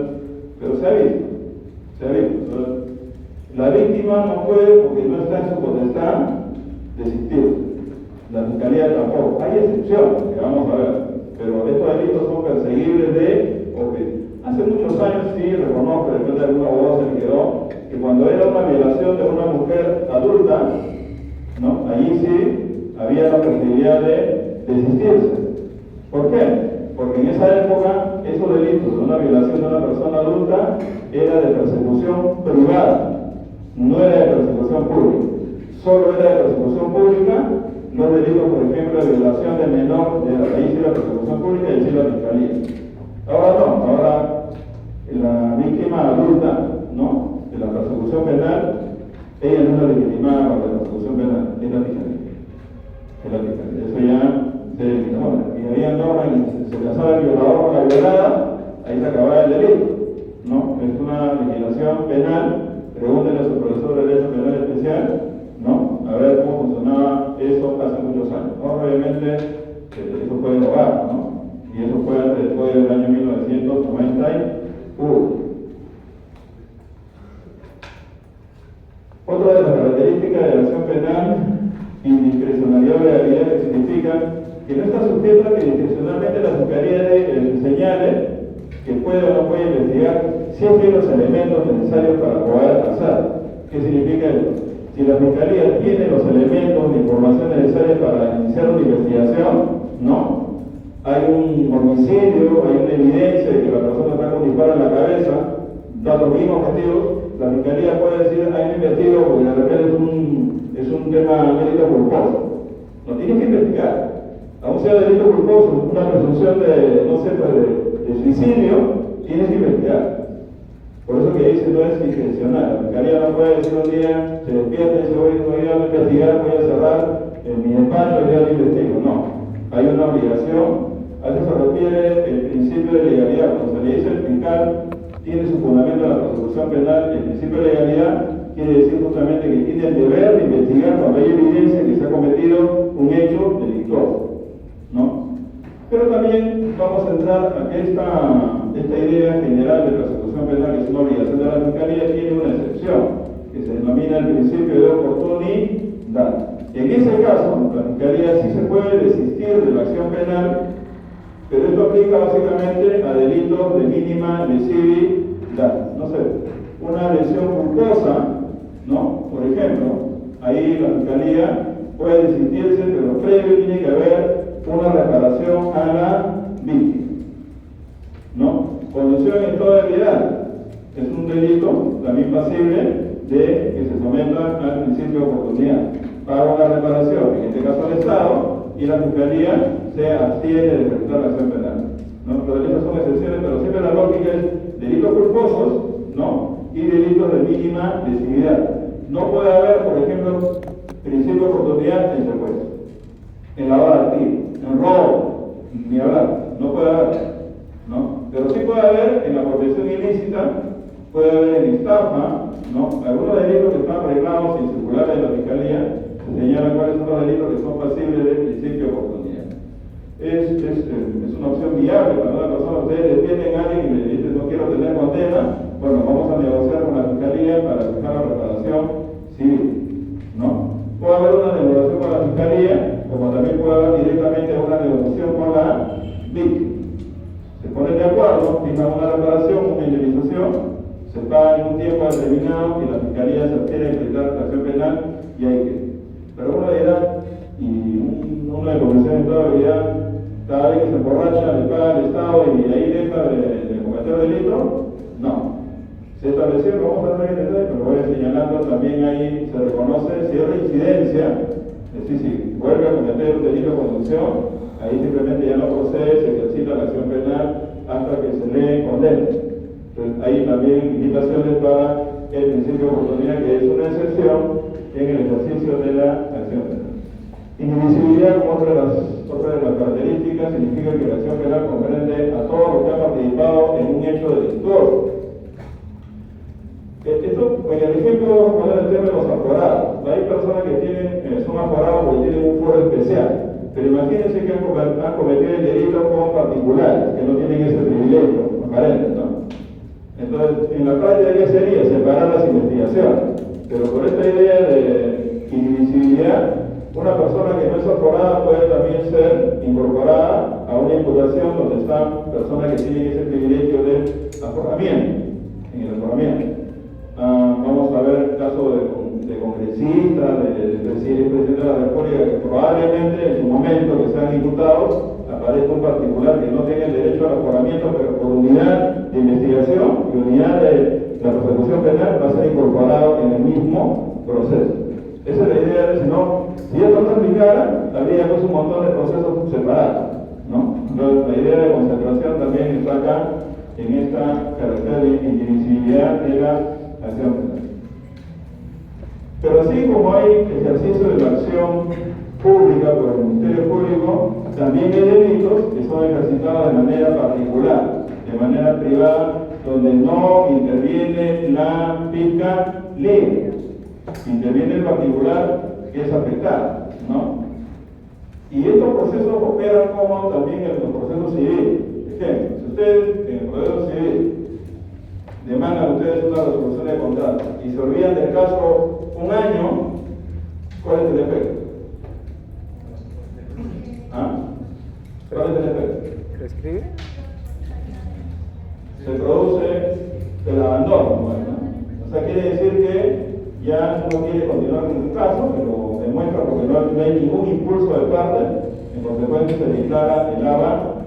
pero se ha visto. Entonces, la víctima no puede, porque no está en su potestad, desistir. La Fiscalía tampoco. Hay excepciones, que vamos a ver, pero estos delitos son perseguibles de objetivo. Hace muchos años, sí, reconozco, después de algún abogado se me quedó, que cuando era una violación de una mujer adulta, ¿no?, allí sí había la posibilidad de desistirse. ¿Por qué? Porque en esa época, esos delitos de una violación de una persona adulta era de persecución privada. No era de persecución pública, solo era de persecución pública los delitos, por ejemplo, de violación de menor, ahí sí la persecución pública y ahí sí la Fiscalía. Ahora no, ahora la víctima adulta, ¿no?, de la persecución penal, ella no es la legitimada para la persecución penal, es la Fiscalía. Eso ya se eliminó. Y había normas que se casaba el violador con la violada, ahí se acababa el delito, ¿no? Es una legislación penal. Pregúntenle a su profesor de Derecho Penal Especial, ¿no?, a ver cómo funcionaba eso hace muchos años. Obviamente, eso fue derogado, ¿no? Y eso fue después del año 1991. Otra de las características de la acción penal, indiscrecionalidad o legalidad, que significa que no está sujeta a que discrecionalmente la Fiscalía señale que puede o no puede investigar siempre hay los elementos necesarios para poder hacer. ¿Qué significa esto? Si la Fiscalía tiene los elementos de información necesarios para iniciar una investigación, ¿no?, hay un homicidio, hay una evidencia de que la persona está con un disparo en la cabeza, datos bien objetivos, la Fiscalía puede decir, hay un investigo porque de repente es un tema delito culposo. Lo tienes que investigar. Aún sea delito culposo, una presunción de, no sé, de suicidio, tienes que investigar. Por eso que dice no es discrecional. La Fiscalía no puede decir un día, se despierta y dice, voy a investigar, voy a cerrar en mi despacho y ya lo investigo. No, hay una obligación. A eso se refiere el principio de legalidad. Cuando se le dice el fiscal tiene su fundamento en la persecución penal, el principio de legalidad quiere decir justamente que tiene el deber de investigar cuando hay evidencia que se ha cometido un hecho delictuoso, ¿no? Pero también vamos a entrar a que esta idea general de persecución penal, que es una obligación de la Fiscalía, tiene una excepción, que se denomina el principio de oportunidad. En ese caso, la Fiscalía sí se puede desistir de la acción penal, pero esto aplica básicamente a delitos de mínima lesividad. No sé, una lesión culposa, ¿no? Por ejemplo, ahí la Fiscalía puede desistirse, pero previo tiene que haber una reparación a la víctima, ¿no? Conducción en toda ebriedad es un delito también pasible de que se someta al principio de oportunidad. Paga una reparación, en este caso el Estado, y la Fiscalía se abstiene de ejecutar la acción penal, ¿no? Los delitos son excepciones, pero siempre la lógica es delitos culposos, ¿no? Y delitos de mínima lesividad. No puede haber, por ejemplo, principio de oportunidad en secuestro, en lavado de activos, en robo, ni hablar, no puede haber, ¿no? Pero sí puede haber en la apropiación ilícita, puede haber en estafa, ¿no? Algunos delitos que están arreglados en circulares de la Fiscalía se señalan cuáles son los delitos que son pasibles del principio de oportunidad. Es una opción viable para una persona. Ustedes detienen a alguien y le dicen no quiero tener condena, bueno, vamos a negociar con la Fiscalía para fijar la reparación civil, ¿no? Puede haber una negociación con la Fiscalía, como también puede haber directamente una negociación con la víctima. Se ponen de acuerdo, fijan una reparación, una indemnización, se paga en un tiempo determinado y la Fiscalía se abstiene de ejecutar la acción penal y hay que. Pero uno dirá, y uno de convención de Estado dirá, cada vez que se emborracha le paga el Estado y ahí deja de cometer delito. No. Se estableció, vamos a tener que entender, pero voy señalando también ahí se reconoce si hay reincidencia, es decir, si vuelve a cometer un delito de conducción, ahí simplemente ya no procede, se ejercita la acción penal hasta que se le condene. Entonces, hay también limitaciones para el principio de oportunidad, que es una excepción en el ejercicio de la acción penal. Indivisibilidad, como otra de las características, significa que la acción penal comprende a todos los que han participado en un hecho delictuoso. Esto, en el ejemplo, vamos a poner el tema de los aforados. Hay personas que son aforados porque tienen un foro especial, pero imagínense que han cometido el delito con particulares, que no tienen ese privilegio, aparente, ¿no? Entonces, en la práctica, ¿qué sería? Separar las investigaciones. Pero por esta idea de indivisibilidad, una persona que no es aforada puede también ser incorporada a una imputación donde están personas que tienen ese privilegio de aforamiento, en el aforamiento. Vamos a ver el caso de congresistas, de presidente de la República, que probablemente en su momento que sean imputados aparezca un particular que no tenga el derecho al aforamiento, pero por unidad de investigación y unidad de la persecución penal va a ser incorporado en el mismo proceso. Esa es la idea de si esto no se aplicara, habría pues un montón de procesos separados, ¿no? Entonces, la idea de concentración también está acá en esta carácter de indivisibilidad de la acción penal. Pero así como hay ejercicio de la acción pública por el Ministerio Público, también hay delitos que son ejercitados de manera particular, de manera privada, donde no interviene la Fiscalía, interviene el particular que es afectado, ¿no? Y estos procesos operan como también en los procesos civiles. Ejemplo, si ustedes en el proceso civil demandan ustedes una resolución de contrato y se olvidan del caso un año, ¿cuál es el efecto? ¿Ah? ¿Cuál es el efecto? ¿Prescribe? Se produce el abandono, ¿no? O sea, quiere decir que ya no quiere continuar con el caso, pero demuestra porque no hay ningún impulso de parte, en consecuencia se declara el abandono.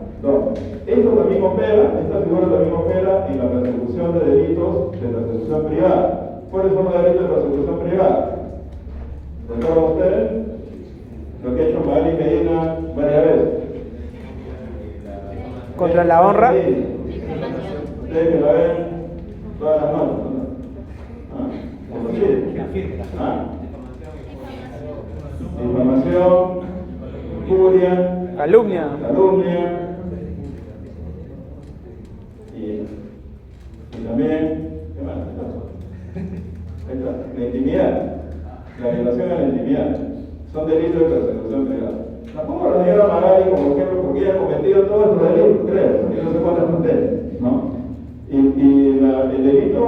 Esto también opera, esta figura también opera en la persecución de delitos de persecución privada. ¿Cuáles son los delitos de persecución privada? ¿Recuerdan ustedes? Lo que ha hecho Magali Medina varias veces. Contra la honra. Ustedes que la ven todas las noches, ¿no? ¿Ah? Difamación, injuria, Calumnia. Y también, ¿qué más? La intimidad, la violación a la intimidad, son delitos de persecución privada. La pongo a la señora Magali como ejemplo porque ella ha cometido todos estos delitos, creo, yo no sé cuántas conté, ¿no? El delito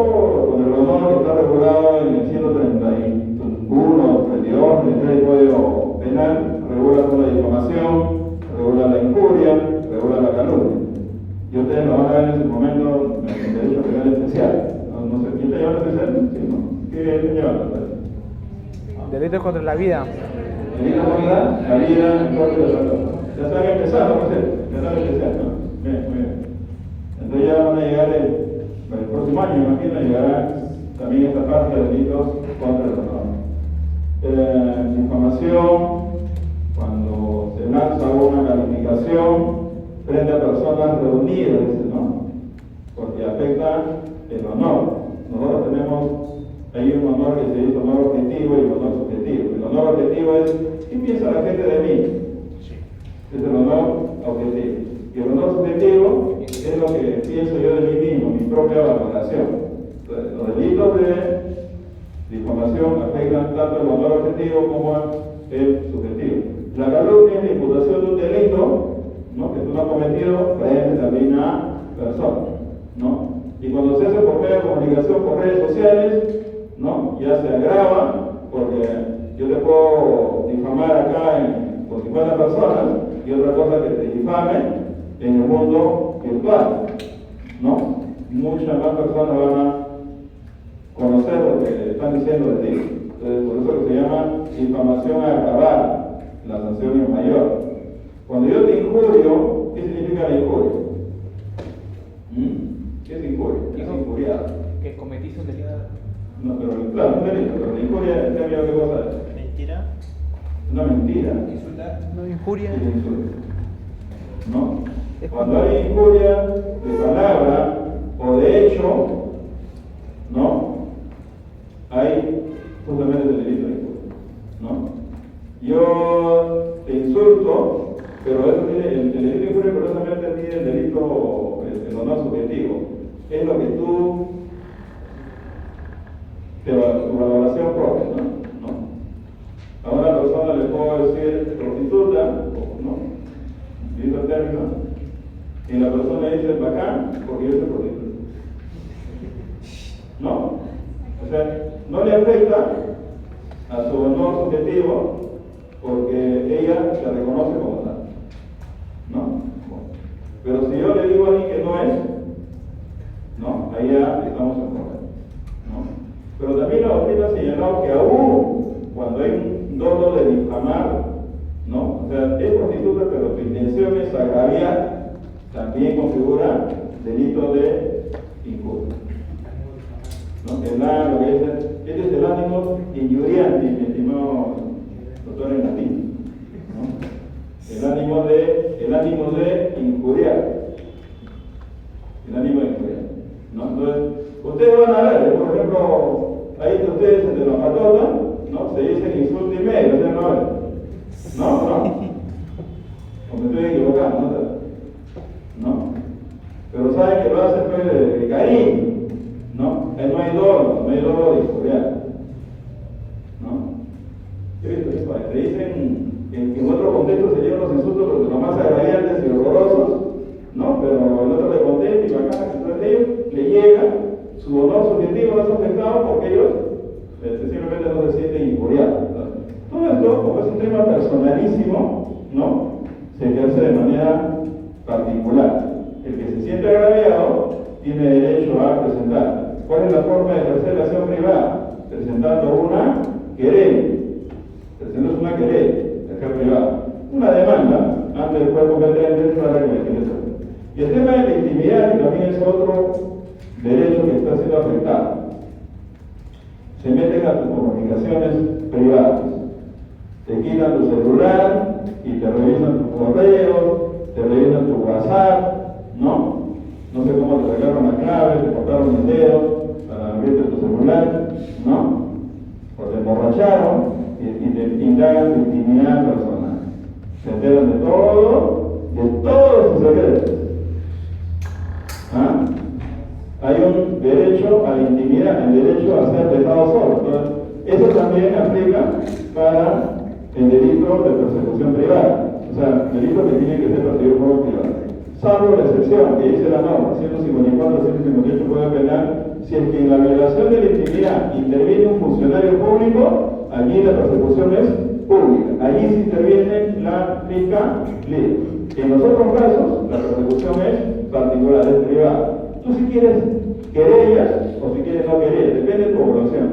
con el honor que está regulado en el 131, 32, del Código Penal, regula con la difamación, regula la injuria, regula la calumnia. Y ustedes lo van a ver en su momento en el derecho penal especial. No sé, ¿quién te lleva el especial? Sí, ¿no? ¿Qué te lleva? Delitos contra la vida. Delitos contra la vida en contra de la salud. Ya están empezando, no sé, ya están empezando. Bien, muy bien. Entonces ya van a llegar el próximo año, imagino, llegará también esta parte de delitos contra el honor. Difamación, cuando se lanza una calificación frente a personas reunidas, ¿no? Porque afecta el honor. Nosotros hay un honor que se dice honor objetivo y honor subjetivo. El honor objetivo es, ¿qué piensa la gente de mí? Es el honor objetivo. Y el honor subjetivo es lo que pienso yo de mí mismo, mi propia valoración. Entonces, los delitos de difamación afectan tanto el honor objetivo como el subjetivo. La calumnia es la imputación de un delito, ¿no?, que tú no has cometido frente también a personas, ¿no? Y cuando se hace por medio de comunicación por redes sociales, ¿no?, ya se agrava, porque yo te puedo difamar acá con 50 personas y otra cosa que te difame en el mundo virtual, ¿no? Muchas más personas van a conocer lo que están diciendo de ti. Entonces, por eso que se llama difamación agravada, la sanción es mayor. Cuando yo te injurio, ¿qué significa la injuria? ¿Qué es injuria? ¿Qué es injuriado? Que cometiste un delito. No, pero claro, un delito, pero la injuria, en cambio, ¿qué cosa es? Mentira. Una mentira. Insultar. No, injuria. Es injuria. ¿No? Cuando hay injuria de palabra o de hecho, ¿no?, hay justamente el delito de injuria, ¿no? Yo te insulto, pero eso tiene, el delito de injuria curiosamente tiene el delito, el honor subjetivo. Es lo que tú, tu valoración propia, ¿no? A una persona le puedo decir prostituta, ¿no? Visto el término, y la persona dice bacán porque yo soy prostituta. ¿No? O sea, no le afecta a su honor subjetivo porque ella se reconoce como tal, ¿no? Pero si yo le digo a alguien que no es, ¿no?, ahí ya estamos en problema, ¿no? Pero también la doctrina ha señalado que aún cuando hay un dolo de difamar, ¿no?, o sea, es prostituta pero tu intención es agraviar, también configura delito de injuria, ¿no? Lo que este es el ánimo injuriante, mi estimado doctor en latín, ¿no? El ánimo de injuriar, ¿no? Entonces, ustedes van a ver, por ejemplo, ahí entre ustedes, entre la patota, ¿no?, se dicen insulto y medio, ¿sí? No, o me estoy equivocando, ¿no? Pero saben que lo hacen pues de cariño, ¿no? No hay dolo de injuriar, ¿no? Yo he visto eso, te dicen en otro contexto serían los insultos los más agraviantes y horrorosos, ¿no? Pero el otro le contesta y bacán, entonces ellos le llega, su honor subjetivo no es afectado porque ellos simplemente no se sienten injuriados, ¿no? Todo esto, como es un tema personalísimo, ¿no?, se ejerce de manera particular. El que se siente agraviado tiene derecho a presentar. ¿Cuál es la forma de ejercer la acción privada? Presentando una querella. Presentando una querella, acción privada. Una demanda ante el cuerpo competente para que le Y el tema de la intimidad, que también es otro derecho que está siendo afectado. Se meten a tus comunicaciones privadas. Te quitan tu celular y te revisan tus correos, te revisan tu WhatsApp, ¿no? No sé cómo te sacaron la clave, te cortaron el dedo para abrirte tu celular, ¿no? O te emborracharon y te indagan tu intimidad personal. Se enteran de todos tus secretos. ¿Ah? Hay un derecho a la intimidad, el derecho a ser dejado solo. Entonces, eso también aplica para el delito de persecución privada. O sea, delito que tiene que ser perseguido por privado. Salvo la excepción que dice la norma 154-158 puede penar si es que en la violación de la intimidad interviene un funcionario público, allí la persecución es pública. Allí se interviene la fiscalía. En los otros casos, la persecución es particular, es privada. Tú si quieres querellas o si quieres no querellas, depende de tu población.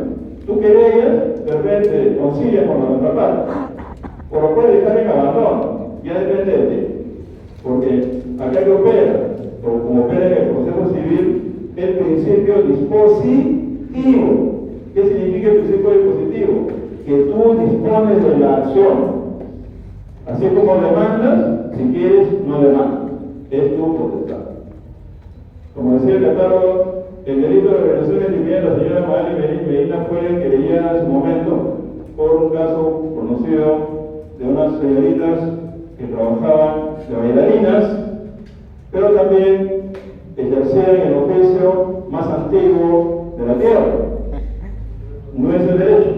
Tú querellas, de repente concilias con la otra parte, o lo puedes dejar en abandono, ya depende de ti. Porque acá que opera, o como opera en el proceso civil, el principio dispositivo. ¿Qué significa el principio dispositivo? Que tú dispones de la acción. Así como demandas, si quieres, no demandas. Es tu potestad. Como decía el catálogo, el delito de violación de intimidad de la señora Magali Medina fue querellada en su momento por un caso conocido de unas señoritas que trabajaban de bailarinas, pero también ejercían el oficio más antiguo de la tierra. No es el derecho.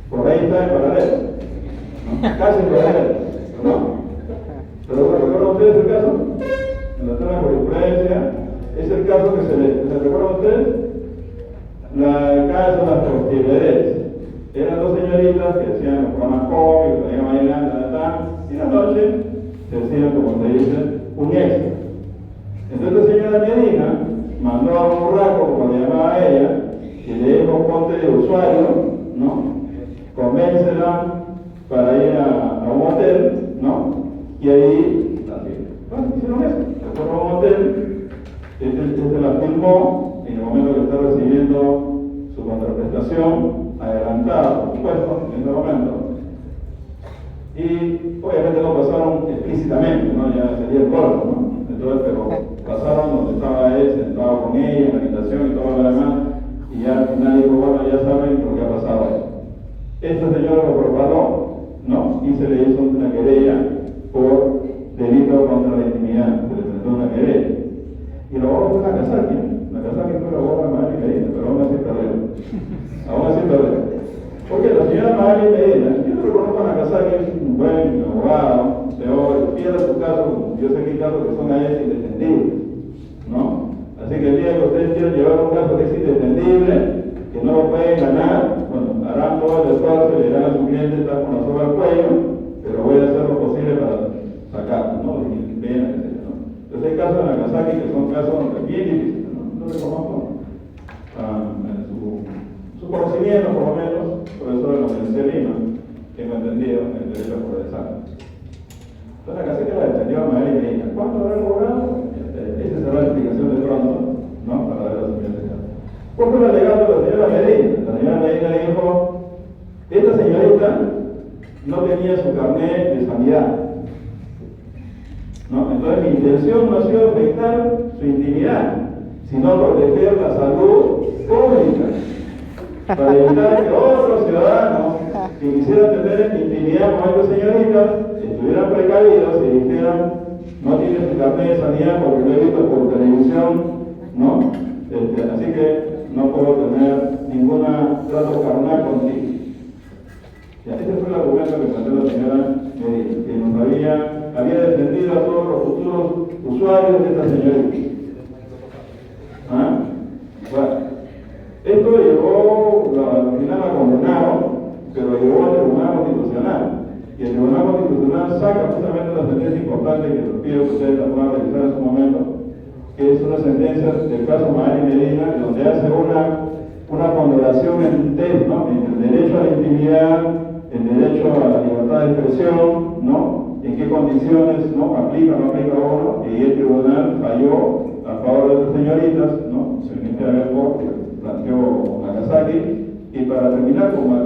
Por ahí está el paralelo, ¿no? Casi el paralelo, ¿no? Pero ¿recuerdan ustedes el caso? En la tabla de jurisprudencia, es el caso que ¿se recuerdan ustedes? La casa de las Tortillerías. Eran dos señoritas que hacían los programas cómicos, que iban bailando, y la noche se hacían, como se dice, un extra. Entonces la señora Medina mandó a un burraco, como le llamaba a ella, y le dijo: ponte de usuario, ¿no? Convéncela para ir a un hotel, ¿no? Y ahí, bueno, hicieron eso. Se fueron a un hotel, este la filmó en el momento que está recibiendo su contraprestación adelantada, por supuesto, en ese momento. Y obviamente no pasaron explícitamente, ¿no? Ya sería el corto, ¿no? Entonces, pero pasaron donde estaba él, sentado con ella en la habitación y todo lo demás, y ya al final dijo: bueno, ya saben por qué ha pasado eso. Esta señora lo propagó, ¿no? Y se le hizo una querella por delito contra la intimidad, se le presentó una querella. Y lo abogó fue Nagasaki. Nagasaki fue la abogada de Magali Medina, pero aún así perdió. Aún así perdió. Porque la señora Magali Medina, yo no reconozco a Nagasaki, es un buen abogado, teórico, pierde su caso, yo sé que hay casos que son a veces indefendibles, ¿no? Así que el día que ustedes quieran llevar un caso que es indefendible, que no lo pueden ganar, bueno, harán todo el esfuerzo y le dirán a su cliente: está con la soga al cuello, pero voy a hacer lo posible para sacarlo, ¿no? Y pena, etc., ¿no? Entonces hay casos en Nagasaki que son casos bien difíciles, ¿no? No reconozco su conocimiento, por lo menos, profesor de la Universidad de Lima, tengo entendido, en el derecho procesal. Entonces Nagasaki la defendió a Magali Medina. ¿Cuánto habrá logrado? Esa será la explicación de pronto, ¿no? Para ver los siguientes casos. ¿Cuál fue el alegato de la señora Medina? La señora Medina dijo: esta señorita no tenía su carnet de sanidad, ¿no? Entonces mi intención no ha sido afectar su intimidad, sino proteger la salud pública, para evitar que otros ciudadanos que quisieran tener intimidad con esta señorita estuvieran precavidos y dijeran: no tiene su carnet de sanidad porque lo he visto por televisión, ¿no? Así que no puedo tener ningún trato carnal contigo. Ya, ese fue el argumento que planteó la señora Medina, que nos había defendido a todos los futuros usuarios de esta señorita. ¿Ah? Bueno, esto llegó, al final la condenaron, pero llegó al Tribunal Constitucional. Y el Tribunal Constitucional saca justamente una sentencia importante que les pido que ustedes la puedan revisar en su momento, que es una sentencia del caso Magali Medina, donde hace una ponderación ¿no? entre el derecho a la intimidad, el derecho a la libertad de expresión, ¿no? En qué condiciones, ¿no? Aplica o no aplica uno, y el tribunal falló a favor de estas señoritas, ¿no? Se inicia a ver por planteó Nagasaki. Y para terminar, como el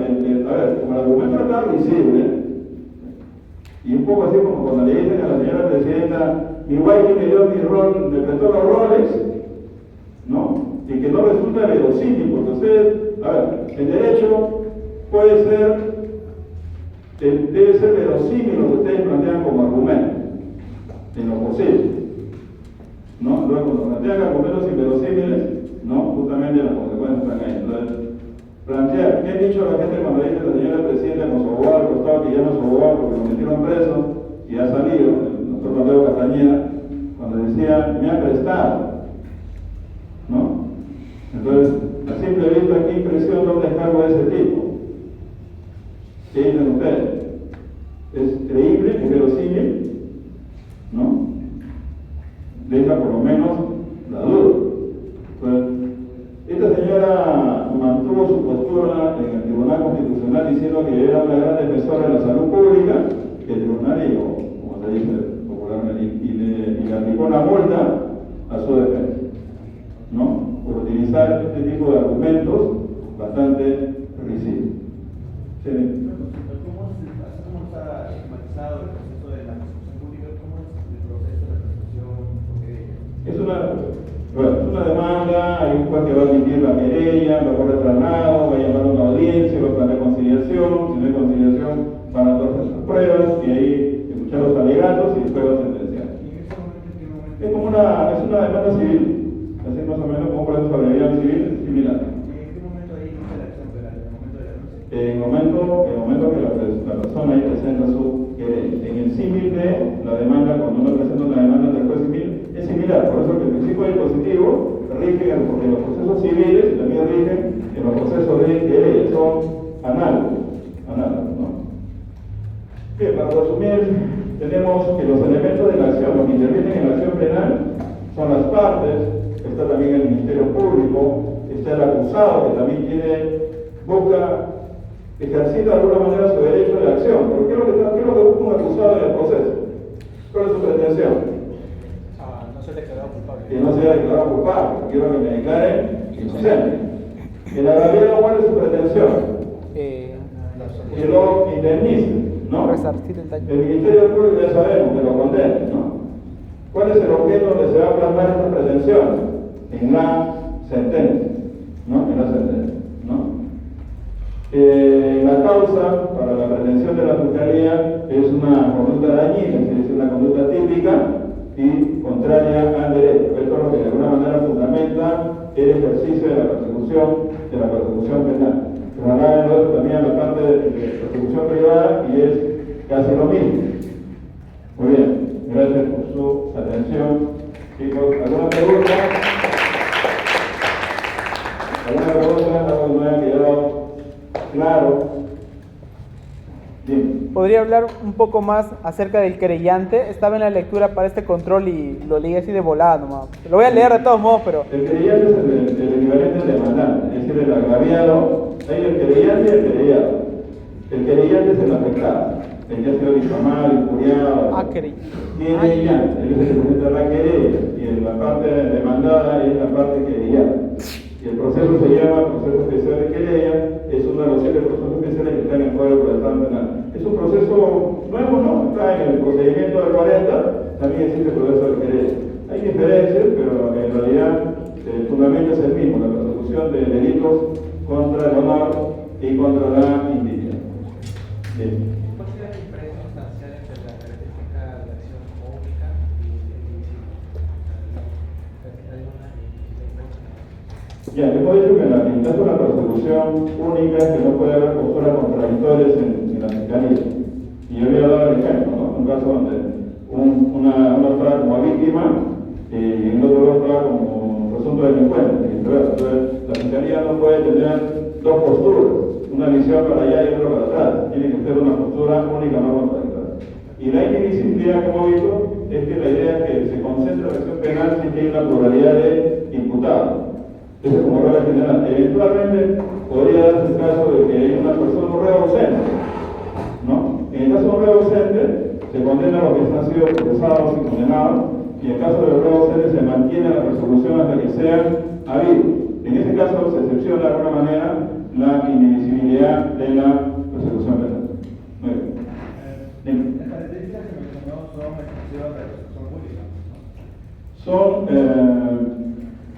argumento era tan visible, y un poco así como cuando le dicen a la señora presidenta: mi wifi me dio mi rol, me prestó los roles, ¿no? Y que no resulta verosímil, porque ustedes, el derecho puede ser, debe ser verosímil lo que ustedes plantean como argumento, en lo posible, ¿no? Luego, cuando plantean argumentos inverosímiles, ¿no? Justamente las consecuencias están ahí. Entonces, plantear qué he dicho a la gente cuando dice la señora presidenta con su abogado al costado que ya no es su abogado porque lo metieron preso y ha salido, el doctor Mateo Castañeda, cuando decía, me ha prestado, ¿no? Entonces, a simple vista, ¿qué impresión da un descargo de ese tipo? ¿Qué dicen ustedes? ¿Es creíble? ¿Es verosímil? ¿No? Deja por lo menos la duda. Entonces, esta señora mantuvo su postura en el Tribunal Constitucional diciendo que era una gran defensora de la salud pública, que el tribunal, como se dice popularmente, y le aplicó una multa a su defensa, ¿no? Por utilizar este tipo de argumentos bastante risivos. Sí. ¿Cómo está esquematizado el proceso de la persecución pública? ¿Cómo es el proceso de la persecución? Es una demanda, hay un juez que va a admitir la querella, va a correr traslado, va a llamar a una audiencia, va a plantear conciliación, si no hay conciliación van a torcer sus pruebas y ahí escuchar los alegatos y después va a sentenciar. Es como una demanda civil, así más o menos como un proceso de agresión civil similar. ¿En qué momento ahí inicia la acción penal? ¿En el momento de la denuncia? En el momento que la persona ahí presenta su querella. En el símil de la demanda, cuando uno presenta una demanda del juez civil, es similar. Por eso que el principio dispositivo rige en los procesos civiles y también rige en los procesos de querella. Son análogos, ¿no? Bien, para resumir, tenemos que los elementos de la acción, los que intervienen en la acción penal, son las partes, está también el Ministerio Público, está el acusado, que también ejercita de alguna manera su derecho de acción. ¿Pero qué es lo que busca un acusado en el proceso? ¿Cuál es su pretensión? No ser declarado culpable. Que no sea declarado culpable, quiero que me declare inocente. El agraviado, ¿cuál es su pretensión? Que lo indemnice, ¿no? Resarcir el daño. El Ministerio Público ya sabemos que lo condena, ¿no? ¿Cuál es el objeto donde se va a plasmar esta pretensión? En la sentencia, ¿no? En la sentencia, ¿no? La causa para la pretensión de la Fiscalía es una conducta dañina, es decir, una conducta típica y contraria al derecho. Esto es lo que de alguna manera fundamenta el ejercicio de la persecución penal. Trasladarlo también a la parte de persecución privada y es casi lo mismo. Muy bien, gracias por su atención. Chicos, ¿alguna pregunta? ¿Alguna pregunta? ¿Algo me ha quedado claro? Bien. ¿Podría hablar un poco más acerca del querellante? Estaba en la lectura para este control y lo leí así de volada nomás. Lo voy a leer de todos modos, pero... El querellante es el equivalente al demandante, es decir, el agraviado. Hay el querellante y el querellado. El querellante es el afectado, el que ha sido difamado, injuriado. Querellante, él es el que presenta la querella y la parte demandada es la parte querellada. Y el proceso se llama proceso especial de querella, es uno de los 7 procesos especiales que están en el Código Procesal Penal. Es un proceso nuevo, ¿no? Está en el procedimiento del 40, también existe el proceso de querella. Hay diferencias, pero en realidad el fundamento es el mismo, la persecución de delitos contra el honor y contra la indignidad. Bien. ¿Cuál sería la diferencia sustancial entre la característica de la acción pública y el indivisible? Ya, hemos dicho que en el caso de la persecución única es que no puede haber posturas contradictorias en la fiscalía. Y yo voy a dar el ejemplo, ¿no? Un caso donde una está como víctima y en el otro está como presunto delincuente. Entonces, la fiscalía no puede tener dos posturas, una visión para allá y otra para atrás. Tiene que ser una postura única, no contradictoria. Y la indivisibilidad que hemos visto es que la idea es que se concentra la acción penal si tiene una pluralidad de imputados. Eso es como regla general. Eventualmente podría darse el caso de que hay una persona, un reo ausente, ¿no? En el caso de un reo ausente, se condena a los que han sido procesados y condenados, y en el caso del reo ausente se mantiene la resolución hasta que sean habidos. En ese caso se excepciona de alguna manera la indivisibilidad de la persecución penal. Muy bien. Las características que mencionó son exclusivas de la persecución pública, ¿no? Son,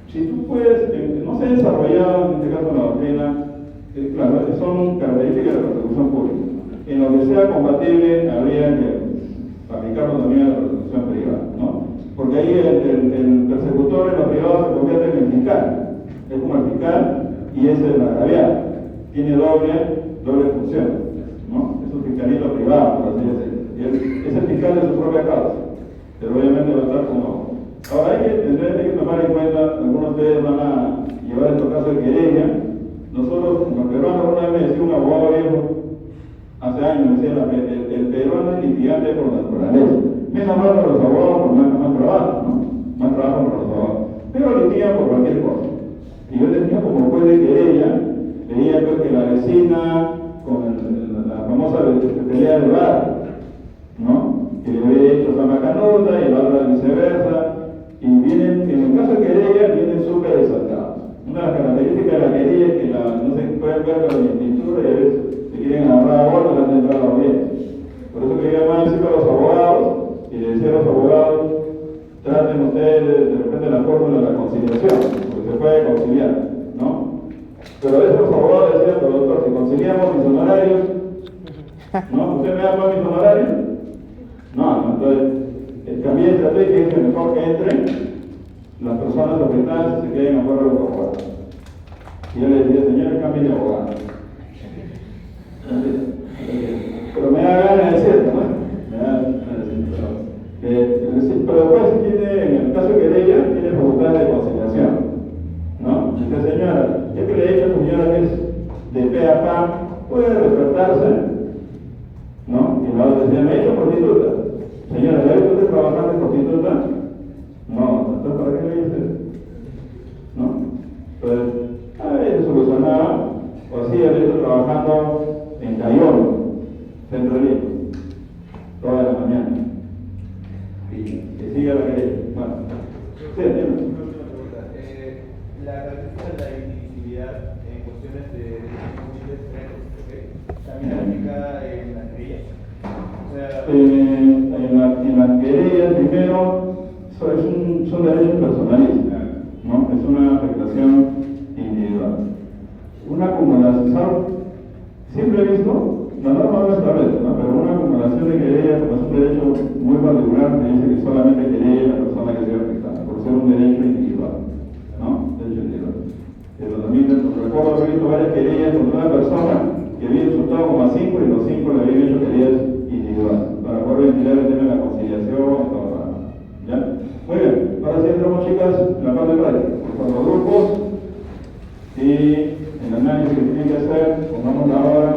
si tú puedes, no se ha desarrollado en este caso la doctrina, claro, son características de la persecución pública. En lo que sea compatible habría que aplicarlo también a la persecución privada, ¿no? Porque ahí el persecutor en lo privado se convierte en el fiscal, es como el fiscal y es el agraviado. tiene doble función, ¿no? Es un fiscalito privado, por así decirlo. Y es el fiscal de su propia causa, pero obviamente va a estar como... Ahora hay que tomar en cuenta, algunos de ustedes van a llevar estos casos de querella. Nosotros, como peruanos, una vez me decía un abogado viejo, hace años, me decía, el peruano es litigante por naturaleza. Menos mal para los abogados, por más trabajo, ¿no? Más trabajo para los abogados. Pero litigan por cualquier cosa. Y yo tenía como juez de querella, veía pues que la vecina, con la famosa pelea de bar, ¿no? Que le había hecho esa macanuta y la otra viceversa. Y vienen, en el caso de querella, vienen súper exaltados. Una de las características de la querella es que no se pueden ver con la pintura y a veces se quieren agarrar a bordo y la han entrado bien. Por eso quería llamar a los abogados y le decía a los abogados, traten ustedes de repente la fórmula de la conciliación, porque se puede conciliar, ¿no? Pero a veces los abogados decían, pero doctor, si conciliamos mis honorarios, ¿no? ¿Usted me da más mis honorarios? No, entonces, el cambio de estrategia es que mejor que entren las personas afectadas y se queden afuera de los abogados. Y yo le decía, señores, cambien de abogado. Pero me da ganas de decirlo, ¿no? Me da ganas de decirlo. Pero después tiene, en el caso de querella, tiene facultad de conciliación, ¿no? Dice, señora, ya que le he dicho a la señora que es de pe a pa, puede despertarse, ¿no? Y la otra decía, me he hecho prostituta. Señora, ¿ya visto usted trabajar de prostituta? No, entonces ¿para qué le dice? ¿No? Entonces, a veces solucionaba, o así a veces trabajando en Cayón, Centro Lima, toda la mañana. Y que siga la querella. Bueno, sí, entiendo. La característica de la indivisibilidad en cuestiones de derechos civiles también aplica en las querellas. O sea, en las querellas, primero, son derechos personalistas, ¿no? Es una afectación individual. Una acumulación, siempre he visto, la norma no establece, ¿no? Pero una acumulación de querellas, como es un derecho muy particular, que dice que solamente querella la persona que sea afectada, por ser un derecho individual, ¿no? Derecho individual. Pero también recuerdo haber visto varias querellas contra una persona que había insultado como a 5 y los 5 le habían hecho querellas individuales, para poder ventilar el tema de la conciliación y todo lo demás. ¿Ya? Muy bien, ahora sí entramos, chicas, en la parte práctica. Por los grupos y el análisis que tienen que hacer, pongamos la hora.